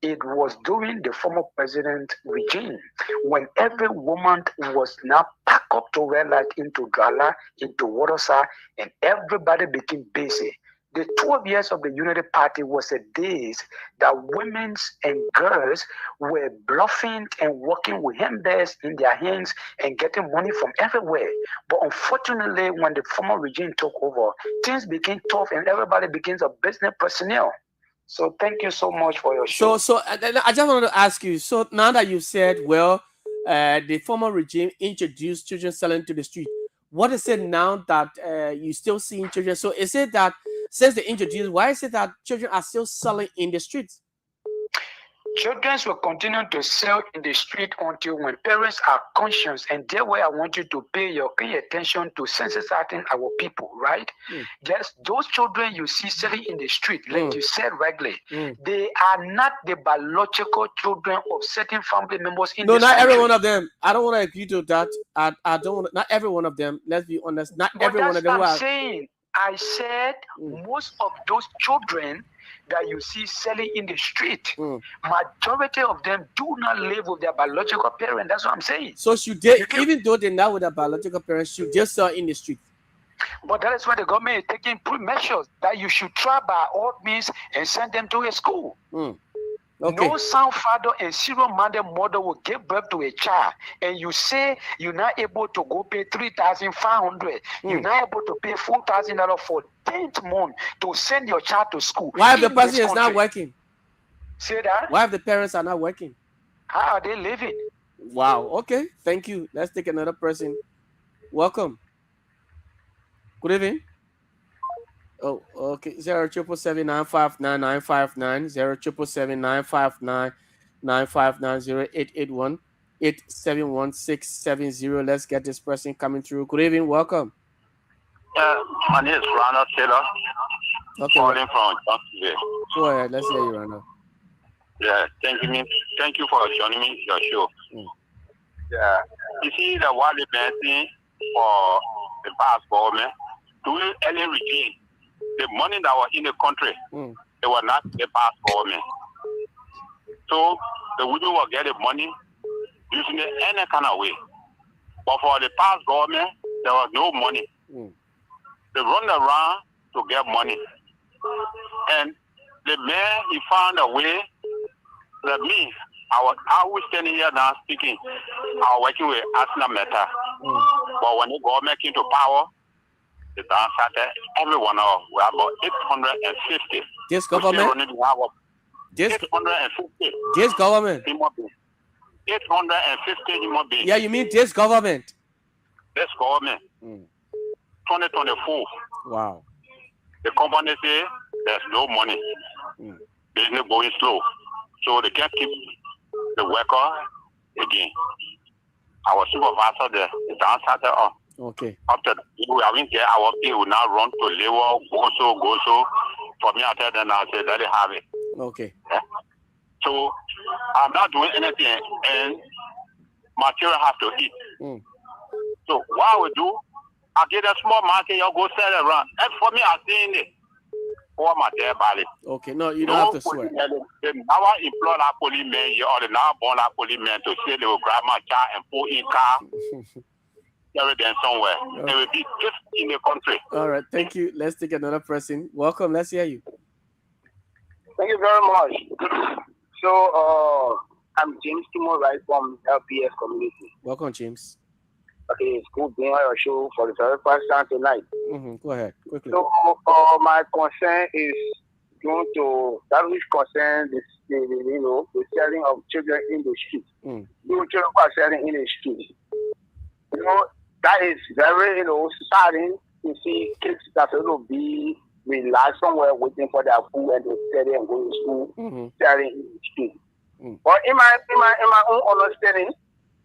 It was during the former president regime, when every woman was now packed up to red light into Gala, into Waterside, and everybody became busy. The 12 years of the Unity Party was the days that women and girls were bluffing and working with handbags in their hands and getting money from everywhere. But unfortunately, when the former regime took over, things became tough and everybody became a business personnel. So thank you so much for your show. So I just wanted to ask you. So now that you said, well, the former regime introduced children selling to the street, what is it now that you still seeing children? So is it that since they introduced, why is it that children are still selling in the streets? Children will continue to sell in the street until when parents are conscious, and that's where I want you to pay attention to sensitizing our people, right? Just those children you see selling in the street, like you said rightly, they are not the biological children of certain family members in No, this not country. every one of them. I don't want to agree to that. I don't want. Not every one of them. Let's be honest. Not But every one of that's them. what I'm saying. I said most of those children that you see selling in the street, majority of them do not live with their biological parent. That's what I'm saying. So should they, even though they're not with their biological parents, should just sell in the street? But that is why the government is taking measures that you should try by all means and send them to a school. Okay. No sound father and serial-minded mother will give birth to a child, and you say you're not able to go pay $3,500. You're not able to pay $4,000 for 10th month to send your child to school. Why if the in person this is not country. working? Say that? Why if the parents are not working? How are they living? Wow. Okay. Thank you. Let's take another person. Welcome. Good evening. Oh, okay. 0777959 0777959 871-670. Let's get this person coming through. Good evening. Welcome. My name is Ronald Taylor. Okay. Calling from Johnsonville. Go ahead. Let's hear you right now. Yeah, thank you for joining me your show. Yeah, you see the Wally Benson for the past government during early regime, the money that was in the country, it was not the past government. So the women were getting money using it any kind of way. But for the past government, there was no money. They run around to get money. And the man, he found a way that me, I was standing here now speaking, I was working with Asna Meta. But when the government came to power, the dance started, everyone we have about 850. This government? This 850. This government? 850 human beings. Yeah, you mean this government? This government. 2024. Wow. The company say there's no money. Business going slow. So they can't keep the worker again. Our supervisor there, the dance started up. Okay. After we haven't get our pay, we now run to labor, go so. For me, I tell them, I say, let it have it. Okay. Yeah? So I'm not doing anything, and material have to eat. So what I will do, I get a small market, you go sell it around. And for me, I'm saying it. For my dear body. Okay, no, you don't have to swear. Now I employ that policeman here, or the now born that policeman to say they will grab my child and put in car. Carry them somewhere. They will be just in the country. All right, thank you. Let's take another person. Welcome. Let's hear you. Thank you very much. So, I'm James Timo, right from LPS community. Welcome, James. Okay, it's good being on your show for the very first time tonight. Go ahead, quickly. So, my concern is going to that which concerns the selling of children in the street. Children are selling in the street. That is very saddening to see kids that will be relaxed somewhere waiting for their food and they study and go to school selling in the street. But in my own understanding,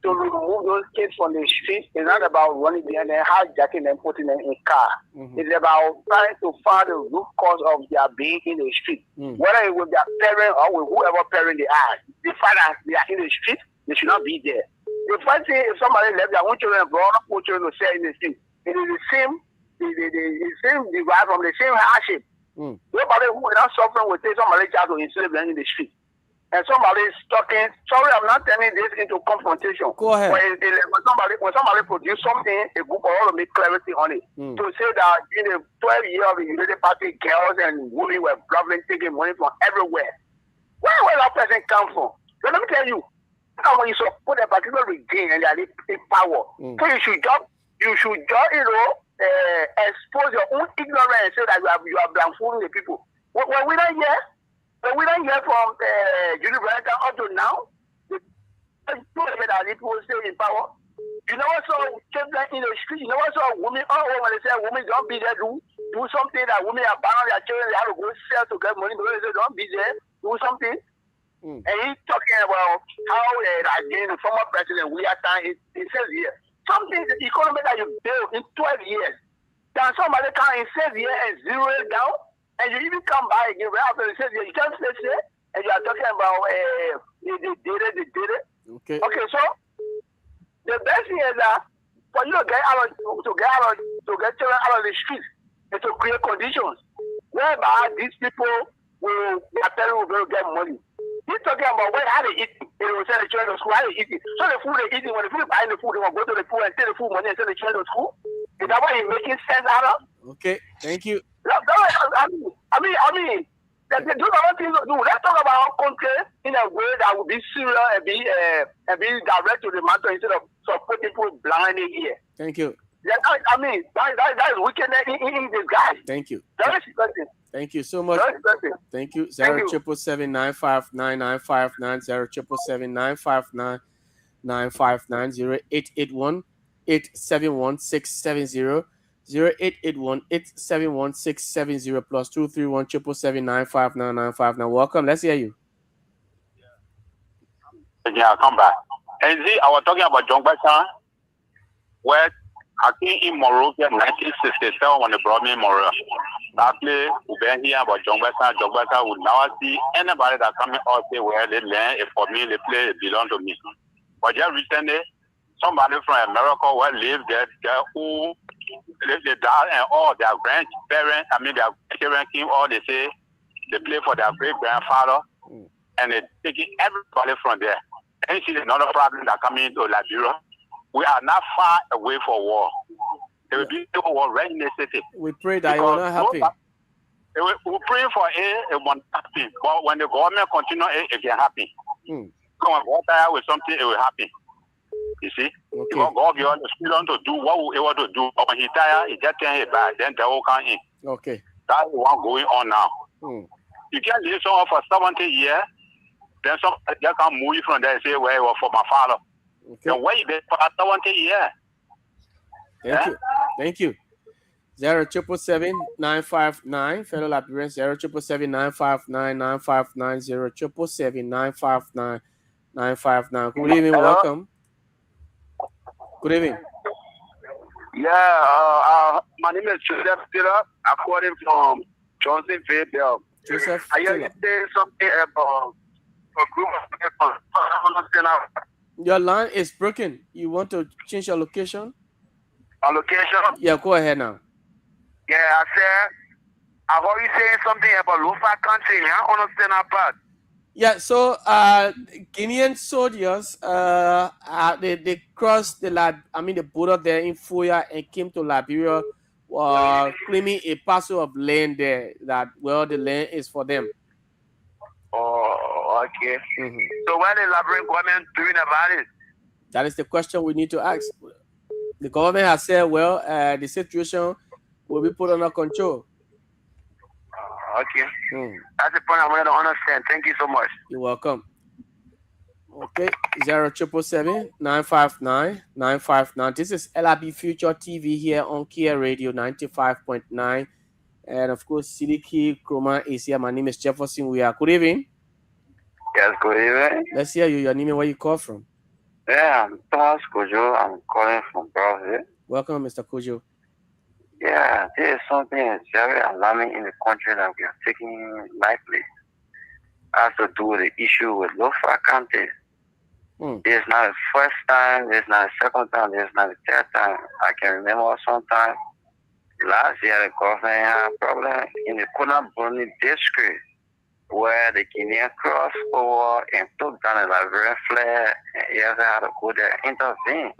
to remove those kids from the street. It's not about running behind them, hijacking them, putting them in car. It's about trying to find the root cause of their being in the street. Whether it with their parent or with whoever parent they are. The fact that they are in the street, they should not be there. The first thing, if somebody left their own children and brought up children to say in the street, it is the same, the same derived from the same hardship. Nobody who is not suffering will take somebody child to enslave them in the street. And somebody is talking, sorry, I'm not turning this into confrontation. Go ahead. When somebody produce something, a book or all to make clarity on it, to say that in the 12 years of the Unity Party, girls and women were traveling, taking money from everywhere. Where that person come from? So let me tell you, when you support a particular regime and they are in power, so you should just, expose your own ignorance so that you are blindfolding the people. When we don't hear from University up to now, the people stay in power. You never saw children in the street. You never saw women. When they say women don't be there, do something that women abandon their children. They have to go sell to get money. Because they say don't be there, do something. And he's talking about how again the former president William Tan, he says here something the economy that you built in 12 years. Can somebody come in 6 years and zero it down? And you even come by again right after the 6 years, you can't say it, and you are talking about they did it. Okay, so the best thing is that for you to get children out of the streets and to create conditions whereby these people their parents will get money. He's talking about how they eat. They will send the children to school. How they eat it. So the food they eat, when the food buying the food, they will go to the pool and take the food money and send the children to school. Is that what he's making sense out of? Okay, thank you. I mean, there's other things to do. Let's talk about our country in a way that will be serious and be direct to the matter instead of supporting people blindly here. Thank you. Yeah, I mean, that is wickedness in disguise. Thank you. That is disgusting. Thank you so much. Thank you. 077959959 07881-871-670 0881871-670 plus 231-777-95995. Now, welcome. Let's hear you. Yeah, I'll come back. And see, I was talking about John Basan, where I came in Morovia in 1967 when they brought me in Morovia. That play, we been here about John Basan. John Basan would never see anybody that come out say, well, they learn it for me, they play, it belong to me. But just recently, somebody from America who lived there who they died and all their grandparents, their children came, all they say, they play for their great-grandfather, and they're taking everybody from there. And see another problem that coming into Liberia. We are not far away for war. There will be a war right in the city. We pray that it will not happen. We pray for it won't happen. But when the government continue, it can happen. Come on, go there with something, it will happen. You see? Okay. Because God give us the freedom to do what we want to do. But when he tired, he just turn his back, then they will come in. Okay. That's what going on now. You can't live somewhere for 70 years, then somebody just come move you from there and say, well, it was for my father. Okay. Then where you been for 70 years? Thank you. 0777959 fellow Liberians 077959959 077959959. Good evening, welcome. Good evening. Yeah, my name is Joseph Taylor. I'm calling from Johnson Fayetteville. Joseph I hear you say something about a group of people. Your line is broken. You want to change your location? Our location? Yeah, go ahead now. Yeah, I said, I heard you saying something about Lufa country. I don't understand that part. Yeah, so Guinean soldiers, they crossed the border there in Fuya and came to Liberia, claiming a parcel of land there that the land is for them. Oh, okay. So what is the Liberian government doing about it? That is the question we need to ask. The government has said, the situation will be put under control. Okay. That's the point I wanted to understand. Thank you so much. You're welcome. Okay. 0777959 This is LRB Future TV here on Kia Radio 95.9. And of course, Sidiki Kroma is here. My name is Jefferson. We are. Good evening. Yes, good evening. Let's hear you. Your name and where you call from. Yeah, I'm Thomas Kojo. I'm calling from Brazil. Welcome, Mr. Kojo. Yeah, there is something that's very alarming in the country that we are taking lightly. Has to do with the issue with Lofa County. This is not the first time, this is not the second time, this is not the third time. I can remember sometime last year the government had a problem in the Kunabuni district where the Guinean crossed over and took down the Liberian flag, and yes, had to go there and intervene.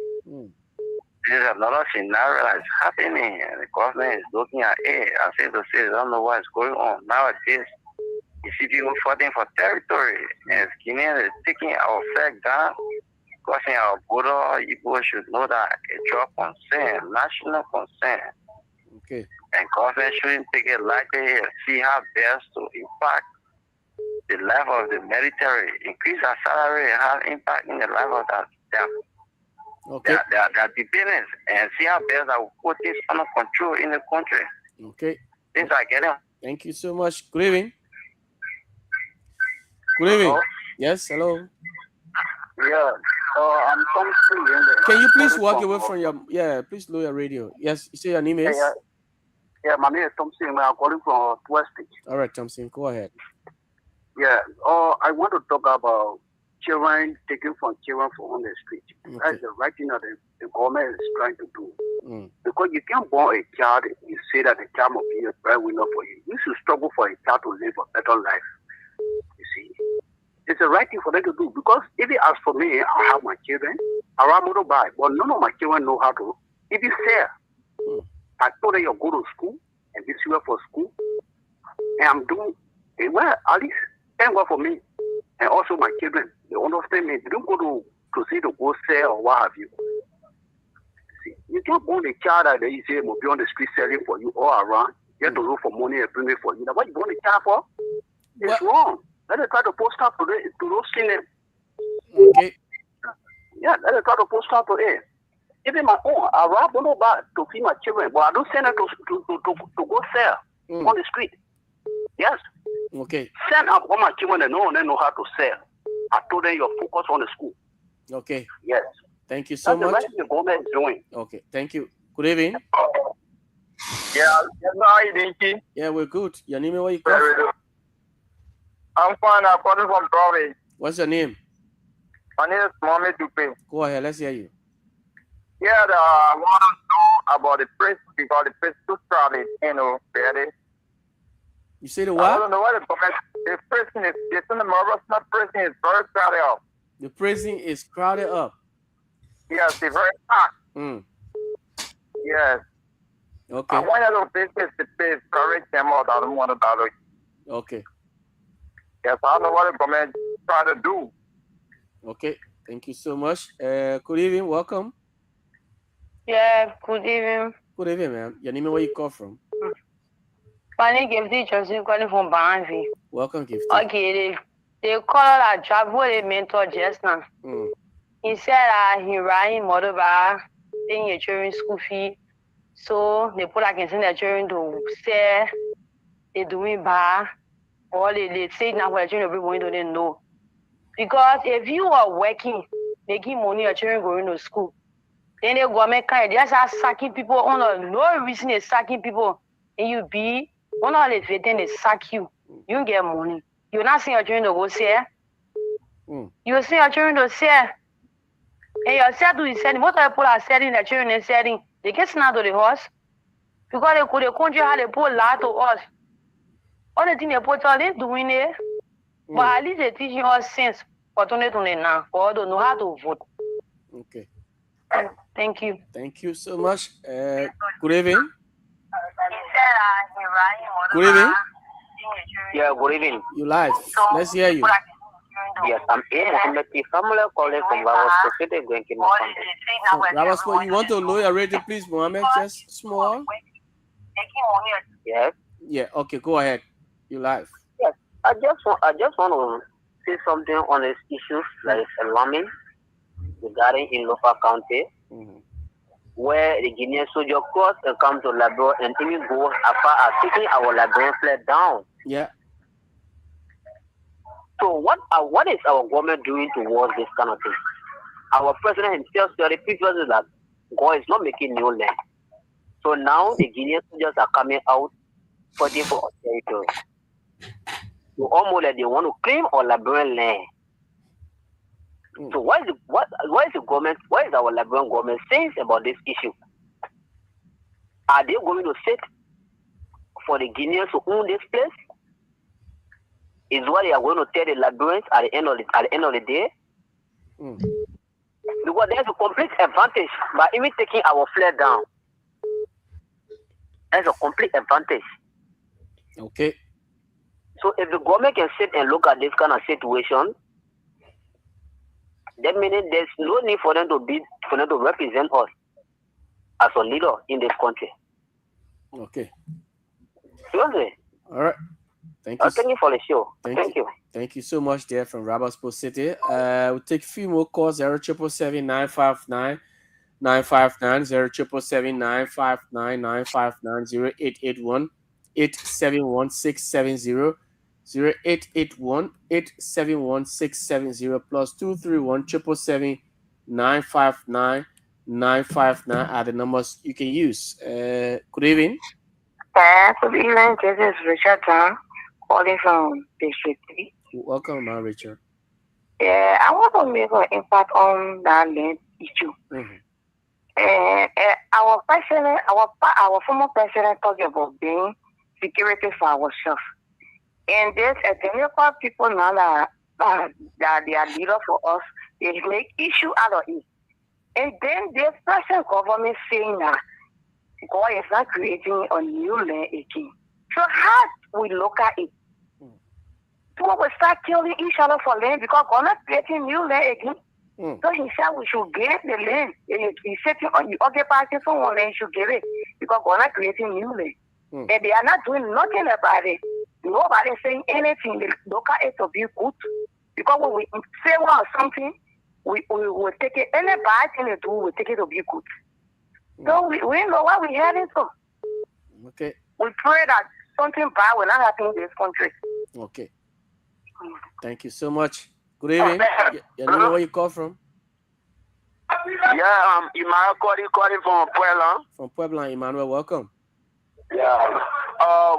This is another scenario that's happening, and the government is looking at it. I say to say, they don't know what's going on. Nowadays, you see people fighting for territory, and Guinea is taking our flag down, crossing our border. People should know that it's your concern, national concern. Okay. And government shouldn't take it lightly and see how best to impact the life of the military, increase our salary, and have impact in the life of their dependents, and see how best I will put this under control in the country. Okay. Things are getting. Thank you so much. Good evening. Good evening. Hello? Yes, hello. Yeah. I'm Tom Singh. Can you please walk away from your, please lower your radio. Yes, you say your name is? Yeah, my name is Tom Singh. I'm calling from West State. All right, Thompson, go ahead. Yeah. I want to talk about children taken from children on the street. Okay. That's the right thing that the government is trying to do. Because you can't born a child, you say that the child must be a breadwinner for you. You should struggle for a child to live a better life. You see, it's the right thing for them to do. Because even as for me, I have my children, I ride motorbike, but none of my children know how to. It is fair. I told them you go to school, and this year for school, and I'm doing well. At least thank God for me, and also my children. They understand me. They don't go to see the go sell or what have you. See, you can't born a child that you say will be on the street selling for you all around. You have to look for money and bring it for you. Now, what you born a child for? It's wrong. Let us try to post out to those things. Okay. Yeah, let us try to post out to it. Even my own, I rob no bad to feed my children, but I don't send them to go sell on the street. Yes. Okay. Send up all my children and know how to sell. I told them you're focused on the school. Okay. Yes. Thank you so much. That's the right thing the government is doing. Okay. Thank you. Good evening. Yeah, we're good. Your name and where you come from? I'm fine. I'm calling from Providence. What's your name? My name is Mohamed Dupe. Go ahead. Let's hear you. Yeah, I want to know about the prison because the prison is too crowded, really. You say the what? I don't know what the prison is. It's in the Marble Snap prison is very crowded up. The prison is crowded up. Yes, it's very packed. Yes. Okay. I want a business to pay private them out. I don't want to bother you. Okay. Yes, I don't know what the government is trying to do. Okay. Thank you so much. Good evening. Welcome. Yeah, good evening. Good evening, ma'am. Your name and where you come from? My name is Gifty Johnson, calling from Banvi. Welcome, Gifty. Okay, they call a job for the mentor just now. He said he riding motorbike, paying your children school fee. So they put like send their children to say they doing bad, or they say now for the children everybody don't know. Because if you are working, making money, your children going to school, then the government kind of just start sacking people on no reason they sacking people, and you be one of the then they sack you. You get money. You're not seeing your children to go say. You see your children to say. And your set to selling. Most of the people are selling their children and selling. They get snapped to the horse. Because they could country how they put lot to us. All the things they put all they doing it. But at least they teaching us sense for to now. For to know how to vote. Okay. Thank you. Thank you so much. Good evening. Good evening. Yeah, good evening. You live. Let's hear you. Yes, I'm here. Mohammed family calling from Ravasco City, Gwenkin. Ravasco, you want to lower your radio, please, Mohammed? Just small. Yes. Yeah. Okay. Go ahead. You live. Yes. I just want to say something on this issue that is alarming regarding in Lofa County, where the Guinean soldier crossed and come to Labrador and even go as far as taking our Labrador flag down. Yeah. So what is our government doing towards this kind of thing? our president himself said previously that God is not making new land. So now the Guinean soldiers are coming out fighting for our territory. So almost like they want to claim our Liberian land. So what is the government? What is our Liberian government saying about this issue? Are they going to sit for the Guineans to own this place? Is what they are going to tell the Liberians at the end of the day? Because there's a complete advantage by even taking our flag down. There's a complete advantage. Okay. So if the government can sit and look at this kind of situation, that means there's no need for them to represent us as a leader in this country. Okay. Seriously. All right. Thank you. Thank you for the show. Thank you. Thank you so much there from Robertsport City. We'll take a few more calls. 0777-959-959, 0777-959-959, 0881-871-670, 0881-871-670, plus 231-777-959-959 are the numbers you can use. Good evening. Good evening. This is Richard Town, calling from District 3. Welcome, Richard. Yeah, I want to make an impact on that land issue. Our president, our former president, talked about being security for ourselves. And there's a Democrat people now that they are leader for us. They make issue out of it. And then there's present government saying that God is not creating a new land again. So how we look at it? So we start killing each other for land because God not creating new land again. So he said we should get the land. He said you occupy someone land, should give it because God not creating new land. And they are not doing nothing about it. Nobody saying anything. They look at it to be good. Because when we say one or something, we will take it. Any bad thing they do, we take it to be good. So we know what we're heading to. Okay. We pray that something bad will not happen in this country. Okay. Thank you so much. Good evening. You know where you call from? Yeah, Emmanuel calling from Puebla. From Puebla, Emmanuel, welcome. Yeah.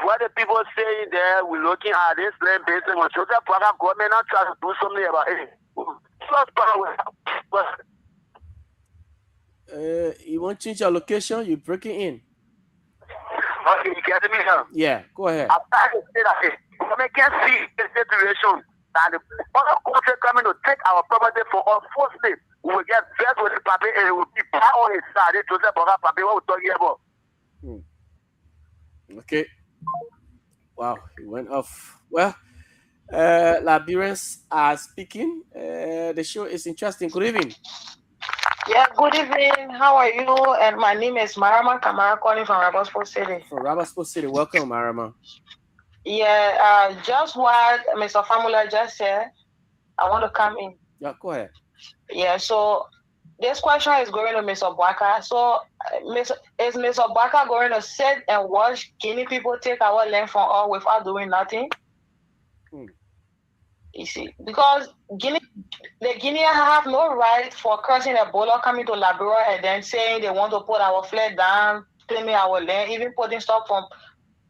What the people saying there, we're looking at this land based on Joseph Parker government not trying to do something about it. You want to change your location? You're breaking in. Okay, you get me now? Yeah, go ahead. I'm trying to say that government can't see the situation that the other country coming to take our property for us forcefully. We will get vexed with the paper and it will be part on his side. Joseph Parker paper, what we're talking about. Okay. Wow, it went off. Well, Liberians are speaking. The show is interesting. Good evening. Yeah, good evening. How are you? And my name is Marama Kamara, calling from Robertsport City. From Robertsport City. Welcome, Marama. Yeah, just what Mr. Famula just said, I want to come in. Yeah, go ahead. Yeah, so this question is going to Mr. Bwaka. So, is Mr. Bwaka going to sit and watch Guinea people take our land from us without doing nothing? You see, because the Guineans have no right for crossing the border, coming to Liberia, and then saying they want to put our flag down, claiming our land, even putting stuff from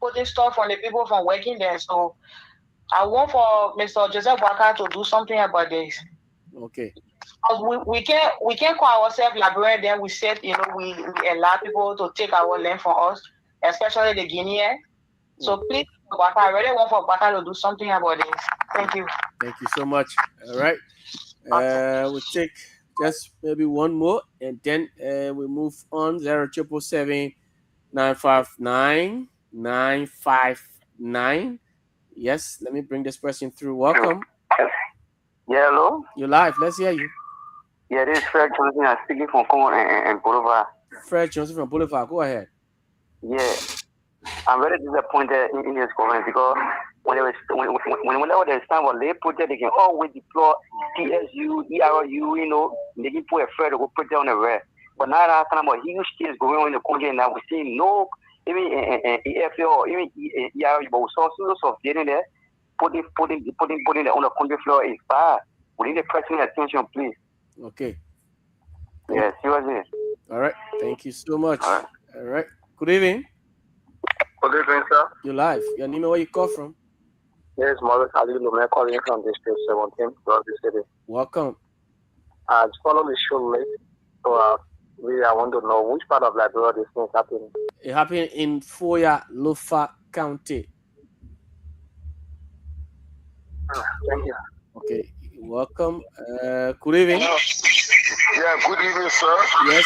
the people from working there. So, I want for Mr. Joseph Bwaka to do something about this. Okay. We can't call ourselves Liberian, then we said, we allow people to take our land from us, especially the Guinean. So please, Bwaka, I really want for Bwaka to do something about this. Thank you. Thank you so much. All right. We'll take just maybe one more and then we move on. 0777-959-959. Yes, let me bring this person through. Welcome. Yeah, hello? You're live. Let's hear you. Yeah, this is Fred Johnson. I'm speaking from Congo and Boulevard. Fred Johnson from Boulevard. Go ahead. Yeah. I'm very disappointed in this government because whenever there's time for lay project, they can always deploy TSU, ERU, they can put a Fred to go put down the red. But now that kind of a huge things going on in the country now, we're seeing no, even EFL or even ERU, but we saw lots of getting there. Putting it on the country floor is bad. We need the pressing attention, please. Okay. Yes, seriously. All right. Thank you so much. All right. Good evening. Good evening, sir. You're live. Your name and where you call from? Yes, Mother Khalil Lume calling from District 17, Rugby City. Welcome. I follow the show late, so I want to know which part of Liberia this thing is happening. It happened in Foya, Lofa County. Thank you. Okay, welcome. Good evening. Yeah, good evening, sir. Yes,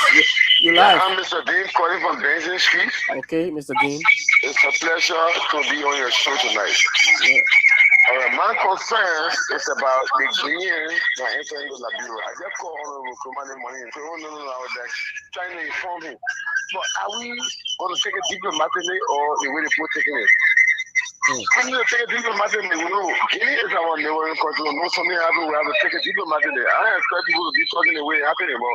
you live. I'm Mr. Dean calling from Benson Street. Okay, Mr. Dean. It's a pleasure to be on your show tonight. My concern is about the Guinean that entering the Liberia. I just call Honorable Kumani Money and say, oh, no, I was like trying to inform him. But are we going to take it diplomatically or the way they put taking it? We need to take it diplomatically. We know Guinea is our neighboring country. We know something happened. We have to take it diplomatically. I don't expect people to be talking the way it happened. But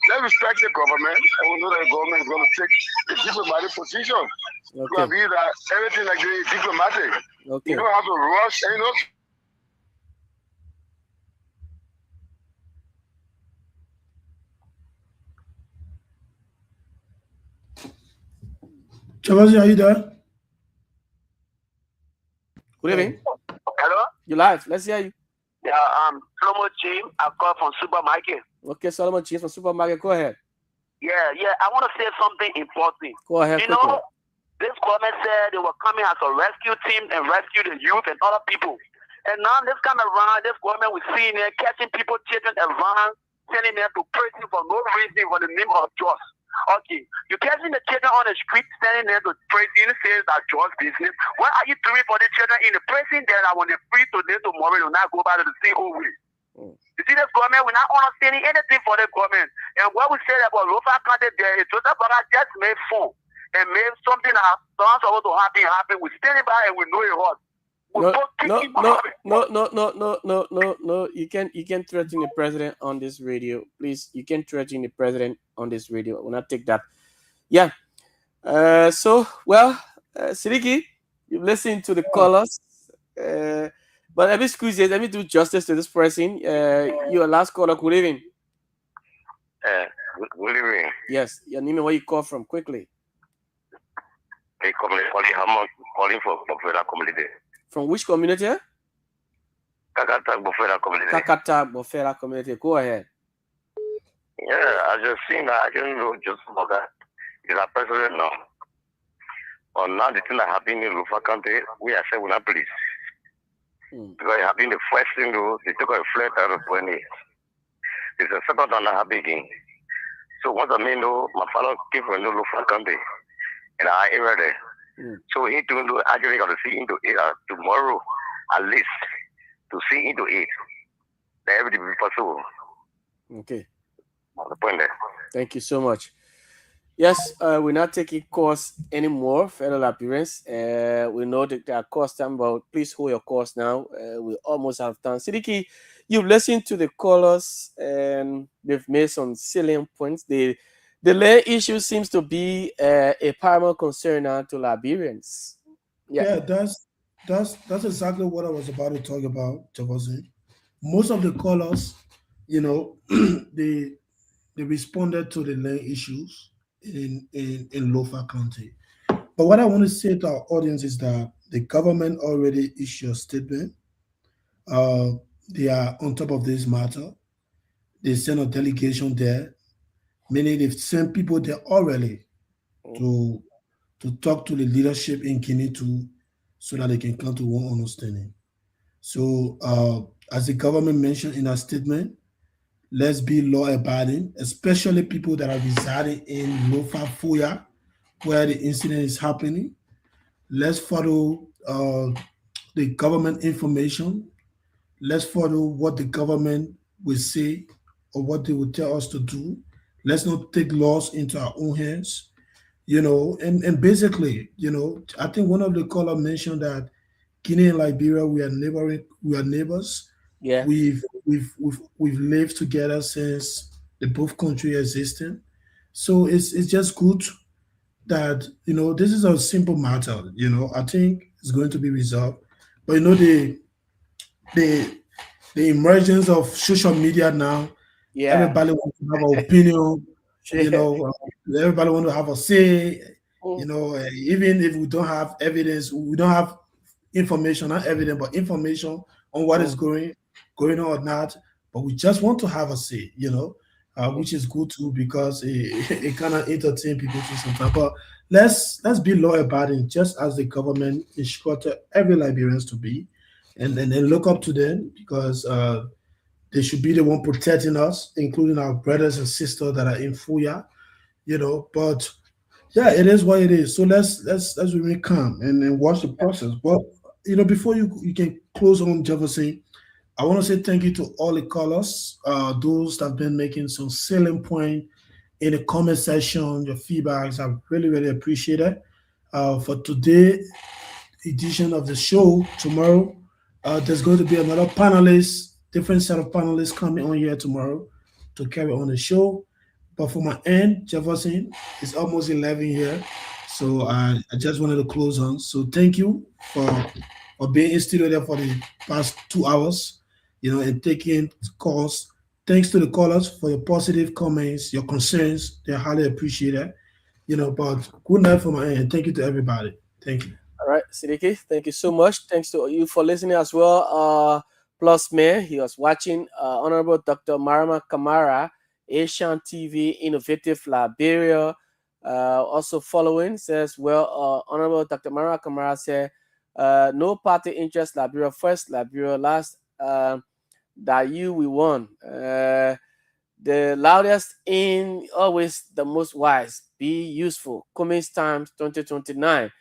let's respect the government, and we know that the government is going to take the diplomatic position. Okay. Be that everything like this is diplomatic. Okay. You don't have to rush, and you know. Chavazi, are you there? Good evening. Hello? You live. Let's hear you. Yeah, Solomon Jim. I call from Supermarket. Okay, Solomon James from Supermarket. Go ahead. Yeah. I want to say something important. Go ahead. You know, this government said they were coming as a rescue team and rescue the youth and other people. And now this time around, this government we're seeing there catching people, children around, sending them to prison for no reason for the name of Joss. Okay, you're catching the children on the street, sending them to prison, saying that Joss business. What are you doing for the children in the prison that I want to free today, tomorrow, will not go back to the same old way? You see, this government, we're not understanding anything for the government. And what we said about Lofa County there, it's just about just made fun and made something that's supposed to happen. We're standing by and we know it was. No. You can't threaten the president on this radio. Please, you can't threaten the president on this radio. I will not take that. Yeah. Siddiqui, you've listened to the callers. But let me squeeze it. Let me do justice to this person. Your last caller, good evening. Good evening. Yes. Your name and where you call from, quickly. Hey, calling from Bofera community. From which community? Kakata Bofera community. Kakata Bofera community. Go ahead. Yeah, I just seen that. I don't know just about that. Is a president now. Or now the thing that happened in Lofa County, we are saying we're not police. Because it happened the first thing, they took a flight out of 20. It's the second one that happened again. So once I mean, my father came from the Lofa County, and I area there. So he actually got to see into it tomorrow, at least, to see into it. Everything will be possible. Okay. The point there. Thank you so much. Yes, we're not taking course anymore, federal appearance. We know that there are course time, but please hold your course now. We almost have time. Siddiqui, you've listened to the callers and they've made some salient points. The land issue seems to be a paramount concern now to Liberians. Yeah, that's exactly what I was about to talk about, Chavazi. Most of the callers, they responded to the land issues in Lofa County. But what I want to say to our audience is that the government already issued a statement. They are on top of this matter. They sent a delegation there, meaning they've sent people there already to talk to the leadership in Guinea so that they can come to one understanding. So as the government mentioned in a statement, let's be law-abiding, especially people that are residing in Lofa Foya, where the incident is happening. Let's follow the government information. Let's follow what the government will say or what they will tell us to do. Let's not take laws into our own hands, and basically, I think one of the callers mentioned that Guinea and Liberia, we are neighbors. Yeah. We've lived together since the both countries existed. So it's just good that, this is a simple matter, I think it's going to be resolved. But the emergence of social media now Yeah. Everybody wants to have an opinion. You know, everybody want to have a say. You know, even if we don't have evidence, we don't have information, not evidence, but information on what is going on or not. But we just want to have a say, you know, which is good too, because it kind of entertain people to sometimes. But let's be loyal about it, just as the government instructed every Liberians to be, and then look up to them, because they should be the one protecting us, including our brothers and sisters that are in Fuya, you know. But yeah, it is what it is. So let's remain calm and watch the process. But you know, before you can close on Jefferson, I want to say thank you to all the callers, those that have been making some selling point in the comment section, your feedbacks. I really appreciate it. For today's edition of the show, tomorrow, there's going to be another panelist, different set of panelists coming on here tomorrow to carry on the show. But for my end, Jefferson, it's almost 11 here. So I just wanted to close on. So thank you for being in studio there for the past 2 hours, you know, and taking calls. Thanks to the callers for your positive comments, your concerns. They're highly appreciated. You know, but good night from my end. Thank you to everybody. Thank you. All right, Siddiqui, thank you so much. Thanks to you for listening as well. Plus Mayor, he was watching Honorable Dr. Marama Kamara, Asian TV, Innovative Liberia. Also following, says, well, Honorable Dr. Marama Kamara said, no party interest, Liberia first, Liberia last, that we won. The loudest in, always the most wise. Be useful. Cummings Times 2029.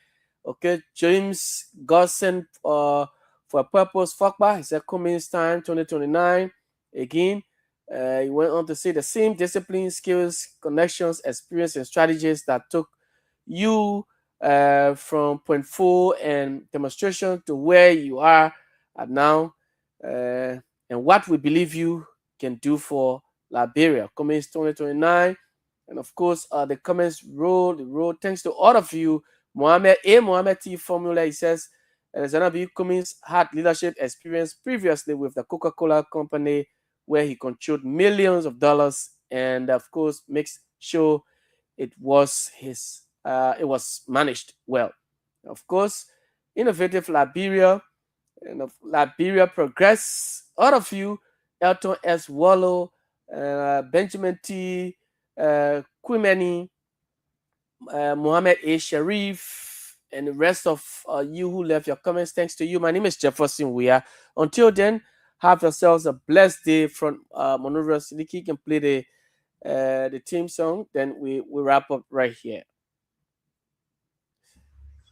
Okay, James Godson for a purpose, Fakba, he said Cummings Time 2029. Again, he went on to say the same discipline, skills, connections, experience, and strategies that took you from point 4 and demonstration to where you are at now, and what we believe you can do for Liberia. Cummings 2029. And of course, the comments roll. Thanks to all of you. Mohammed T Formula, he says, Alexander B. Cummings had leadership experience previously with the Coca-Cola company, where he controlled millions of dollars, and of course makes sure it was managed well. Of course, Innovative Liberia and of Liberia Progress. All of you, Elton S. Wallow, Benjamin T. Quimeni, Mohammed A. Sharif, and the rest of you who left your comments. Thanks to you. My name is Jefferson Weah. Until then, have yourselves a blessed day. From Monrovia Siddiqui can play the theme song. Then we wrap up right here.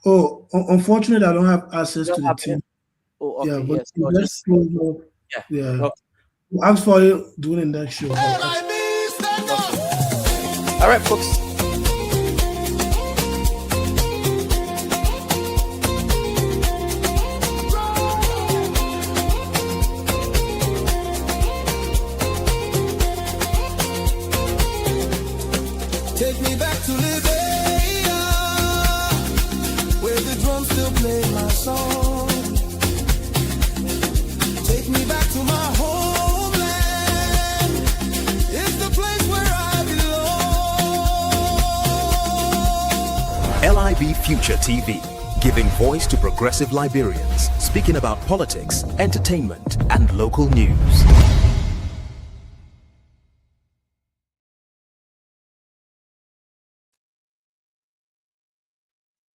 Oh, unfortunately, I don't have access to the team. Oh, okay. Yeah, but Yes. So let's just, close up. yeah. Yeah. Okay. We'll ask for you during the next show. All right, folks. Take me back to Liberia, where the drums still play my song. Take me back to my homeland. It's the place where I belong. LIB Future TV, giving voice to progressive Liberians, speaking about politics, entertainment, and local news.